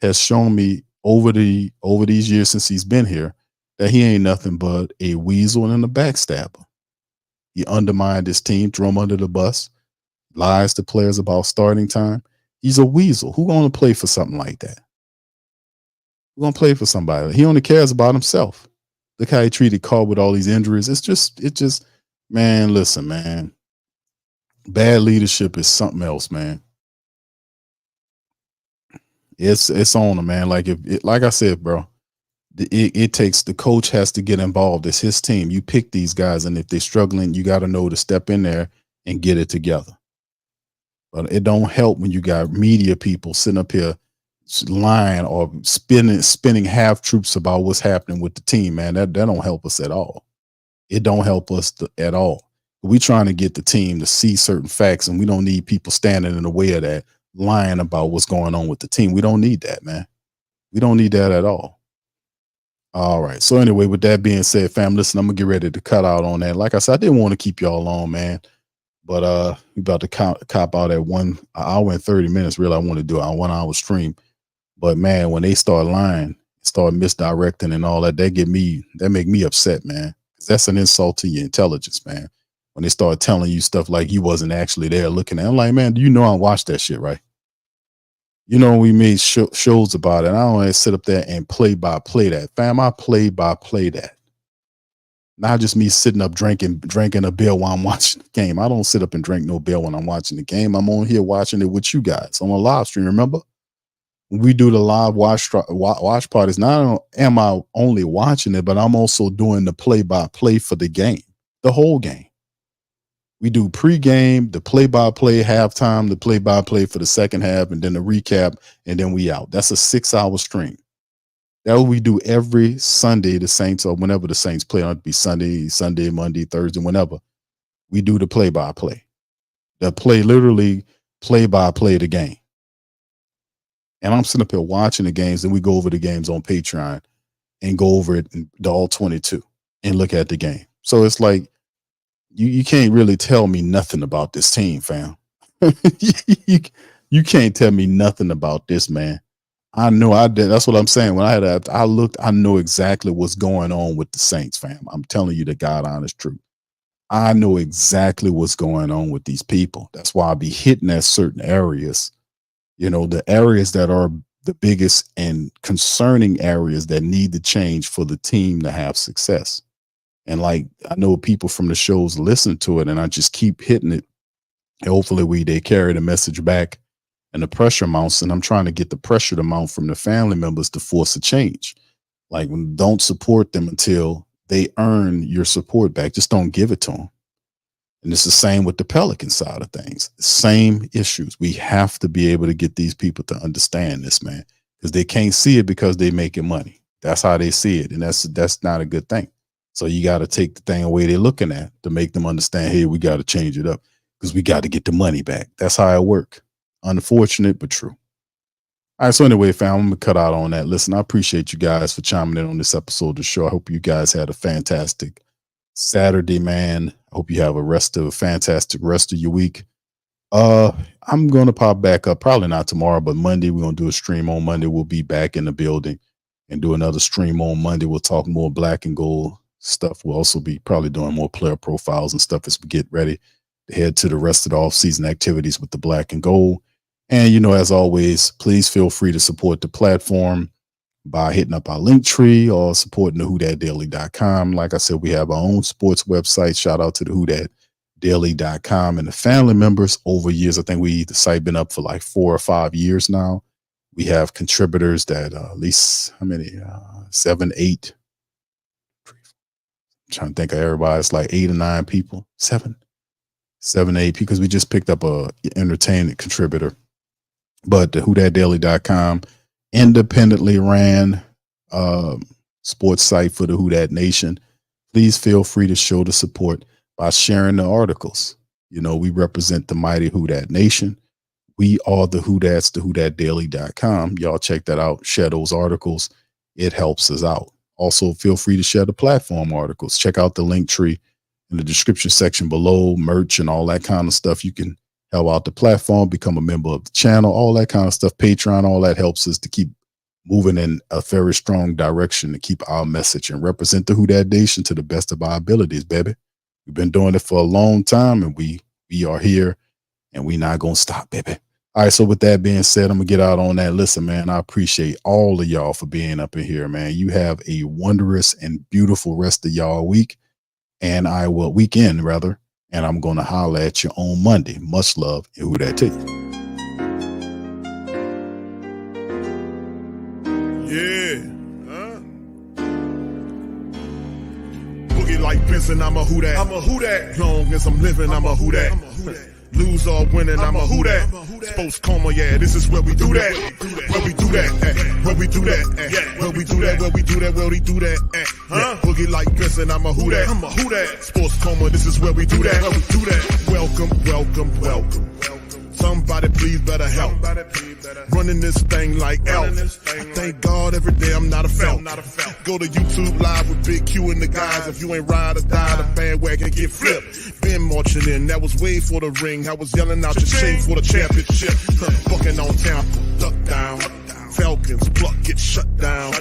has shown me over these years since he's been here that he ain't nothing but a weasel and a backstabber. He undermined his team, threw him under the bus, lies to players about starting time. He's a weasel. Who going to play for something like that? Who going to play for somebody? He only cares about himself. Look how he treated Carr with all these injuries. It just, man, listen, man. Bad leadership is something else, man. It's on him, man. Like like I said, bro, it takes, the coach has to get involved. It's his team. You pick these guys, and if they're struggling, you got to know to step in there and get it together. But it don't help when you got media people sitting up here lying or spinning half truths about what's happening with the team, man. That don't help us at all. It don't help us at all. We trying to get the team to see certain facts, and we don't need people standing in the way of that, lying about what's going on with the team. We don't need that, man. We don't need that at all. All right. So anyway, with that being said, fam, listen, I'm gonna get ready to cut out on that. Like I said, I didn't want to keep y'all long, man. But we about to cop out at 1 hour and 30 minutes. Really, I want to do a 1 hour stream. But man, when they start lying, start misdirecting and all that, that make me upset, man. That's an insult to your intelligence, man. When they start telling you stuff like you wasn't actually there looking at it. I'm like, man, do you know I watched that shit, right? You know, we made shows about it. I don't want to sit up there and play by play that. Fam, I play by play that. Not just me sitting up drinking a beer while I'm watching the game. I don't sit up and drink no beer when I'm watching the game. I'm on here watching it with you guys on a live stream. Remember, when we do the live watch parties, not am I only watching it, but I'm also doing the play-by-play for the game, the whole game. We do pregame, the play-by-play, halftime, the play-by-play for the second half, and then the recap, and then we out. That's a 6-hour stream. That we do every Sunday, the Saints, or whenever the Saints play. It'll be Sunday, Monday, Thursday, whenever. We do the play-by-play. Literally play-by-play the game. And I'm sitting up here watching the games, and we go over the games on Patreon and go over it in the all 22 and look at the game. So it's like, you can't really tell me nothing about this team, fam. you can't tell me nothing about this, man. I know I did. That's what I'm saying. When I looked, I know exactly what's going on with the Saints, fam. I'm telling you the God honest truth. I know exactly what's going on with these people. That's why I be hitting at certain areas. You know, the areas that are the biggest and concerning areas that need to change for the team to have success. And like, I know people from the shows listen to it, and I just keep hitting it. And hopefully they carry the message back, and the pressure mounts. And I'm trying to get the pressure to mount from the family members to force a change. Like, don't support them until they earn your support back. Just don't give it to them. And it's the same with the Pelican side of things. Same issues. We have to be able to get these people to understand this, man, because they can't see it because they're making money. That's how they see it. And that's not a good thing. So you got to take the thing away they're looking at to make them understand, hey, we got to change it up because we got to get the money back. That's how it works. Unfortunate, but true. All right. So anyway, fam, I'm going to cut out on that. Listen, I appreciate you guys for chiming in on this episode of the show. I hope you guys had a fantastic Saturday, man. I hope you have a fantastic rest of your week. I'm going to pop back up, probably not tomorrow, but Monday. We're going to do a stream on Monday. We'll be back in the building and do another stream on Monday. We'll talk more black and gold stuff. We'll also be probably doing more player profiles and stuff as we get ready to head to the rest of the off-season activities with the black and gold. And, you know, as always, please feel free to support the platform by hitting up our link tree or supporting the WhoDatDaily.com. Like I said, we have our own sports website. Shout out to the WhoDatDaily.com and the family members over years. I think the site been up for like 4 or 5 years now. We have contributors that at least, how many? 7, 8. I'm trying to think of everybody. It's like 8 or 9 people. 7, 8, because we just picked up a entertainment contributor. But the WhoDatDaily.com, independently ran sports site for the Who Dat Nation. Please feel free to show the support by sharing the articles. You know, we represent the mighty Who Dat Nation. We are the Who Dats, the WhoDatDaily.com. Y'all check that out. Share those articles. It helps us out. Also, feel free to share the platform articles. Check out the link tree in the description section below, merch and all that kind of stuff. You can help out the platform, become a member of the channel, all that kind of stuff. Patreon, all that helps us to keep moving in a very strong direction to keep our message and represent the Who Dat Nation to the best of our abilities, baby. We've been doing it for a long time, and we are here, and we not going to stop, baby. All right, so with that being said, I'm going to get out on that. Listen, man, I appreciate all of y'all for being up in here, man. You have a wondrous and beautiful rest of y'all week, and weekend, rather, and I'm going to holler at you on Monday. Much love, and Who Dat to you. Yeah. Boogie like Benson, I'm a Who Dat. I'm a Who Dat. Long as I'm living, I'm a Who Dat. Lose or winning, I'm a Who Dat. Sports Coma, yeah, this is where we do that. Where we do that, where we do that, where we do that, where we do that, where we do that. Boogie like Benson, I'm a Who Dat. I'm a Who Dat. Sports Coma, this is where we do that. Where we do that. Welcome, welcome, welcome. Somebody please better help. Running this thing like elf. I thank God every day I'm not a felt. Go to YouTube Live with Big Q and the guys. If you ain't ride or die, the bandwagon get flipped. Been marching in, that was way for the ring. I was yelling out your shame for the championship. Bucking on Tampa, duck down. Falcons, pluck, get shut down.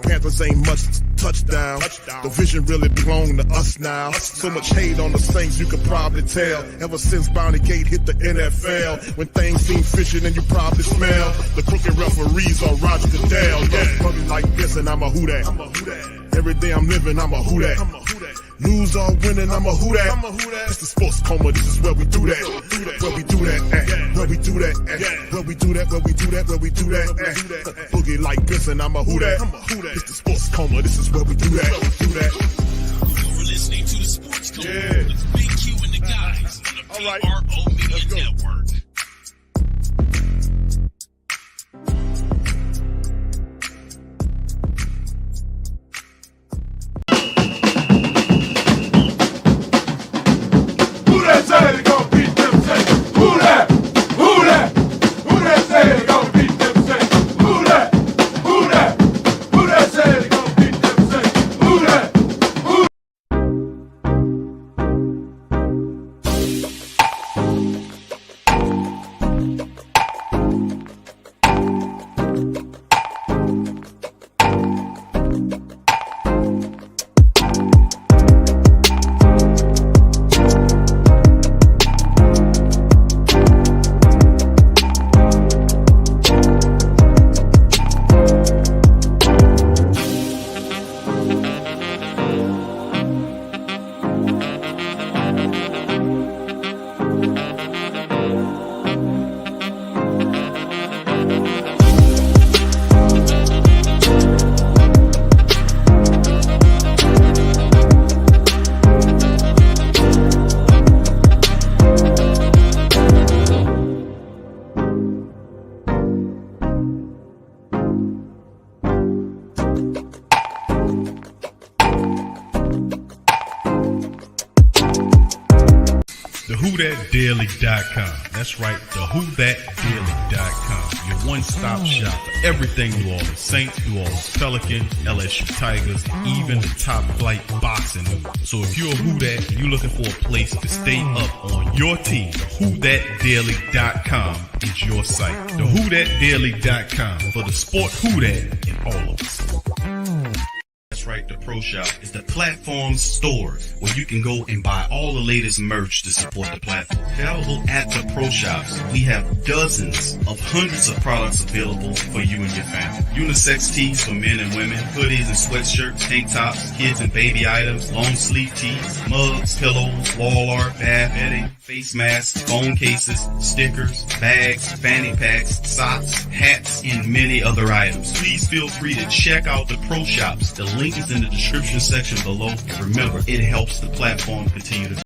Panthers ain't much touchdown. The vision really belong to us now. So much hate on the Saints, you could probably tell. Ever since Bounty Gate hit the NFL, when things seem fishy, then you probably smell the crooked referees or Roger Goodell. Yeah, fucking like this, and I'm a Who Dat. Every day I'm living, I'm a Who Dat. Lose or winning, I'm a Who Dat. It's the Sports Coma, this is where we do that. Where we do that, where we do that, where we do that, where we do that, where we do that. Boogie like this, and I'm a Who Dat. It's the Sports Coma, this is where we do that. You're listening to the Sports Coma with Big Q and the guys on the PRO Media Network. WhoDatDaily.com. That's right, the WhoDatDaily.com. Your one-stop shop for everything New Orleans Saints, New Orleans Pelicans, LSU Tigers, even the top flight boxing news. So if you're a Who Dat and you're looking for a place to stay up on your team, WhoDatDaily.com is your site. The WhoDatDaily.com for the sport Who Dat in all of us. That's right, the Pro Shop is the platform store where you can go and buy all the latest merch to support the platform. Available at the Pro Shops, we have dozens of hundreds of products available for you and your family. Unisex tees for men and women, hoodies and sweatshirts, tank tops, kids and baby items, long sleeve tees, mugs, pillows, wall art, bath bedding, face masks, phone cases, stickers, bags, fanny packs, socks, hats, and many other items. Please feel free to check out the Pro Shops. The link is in the description section below. And remember, it helps the platform continue to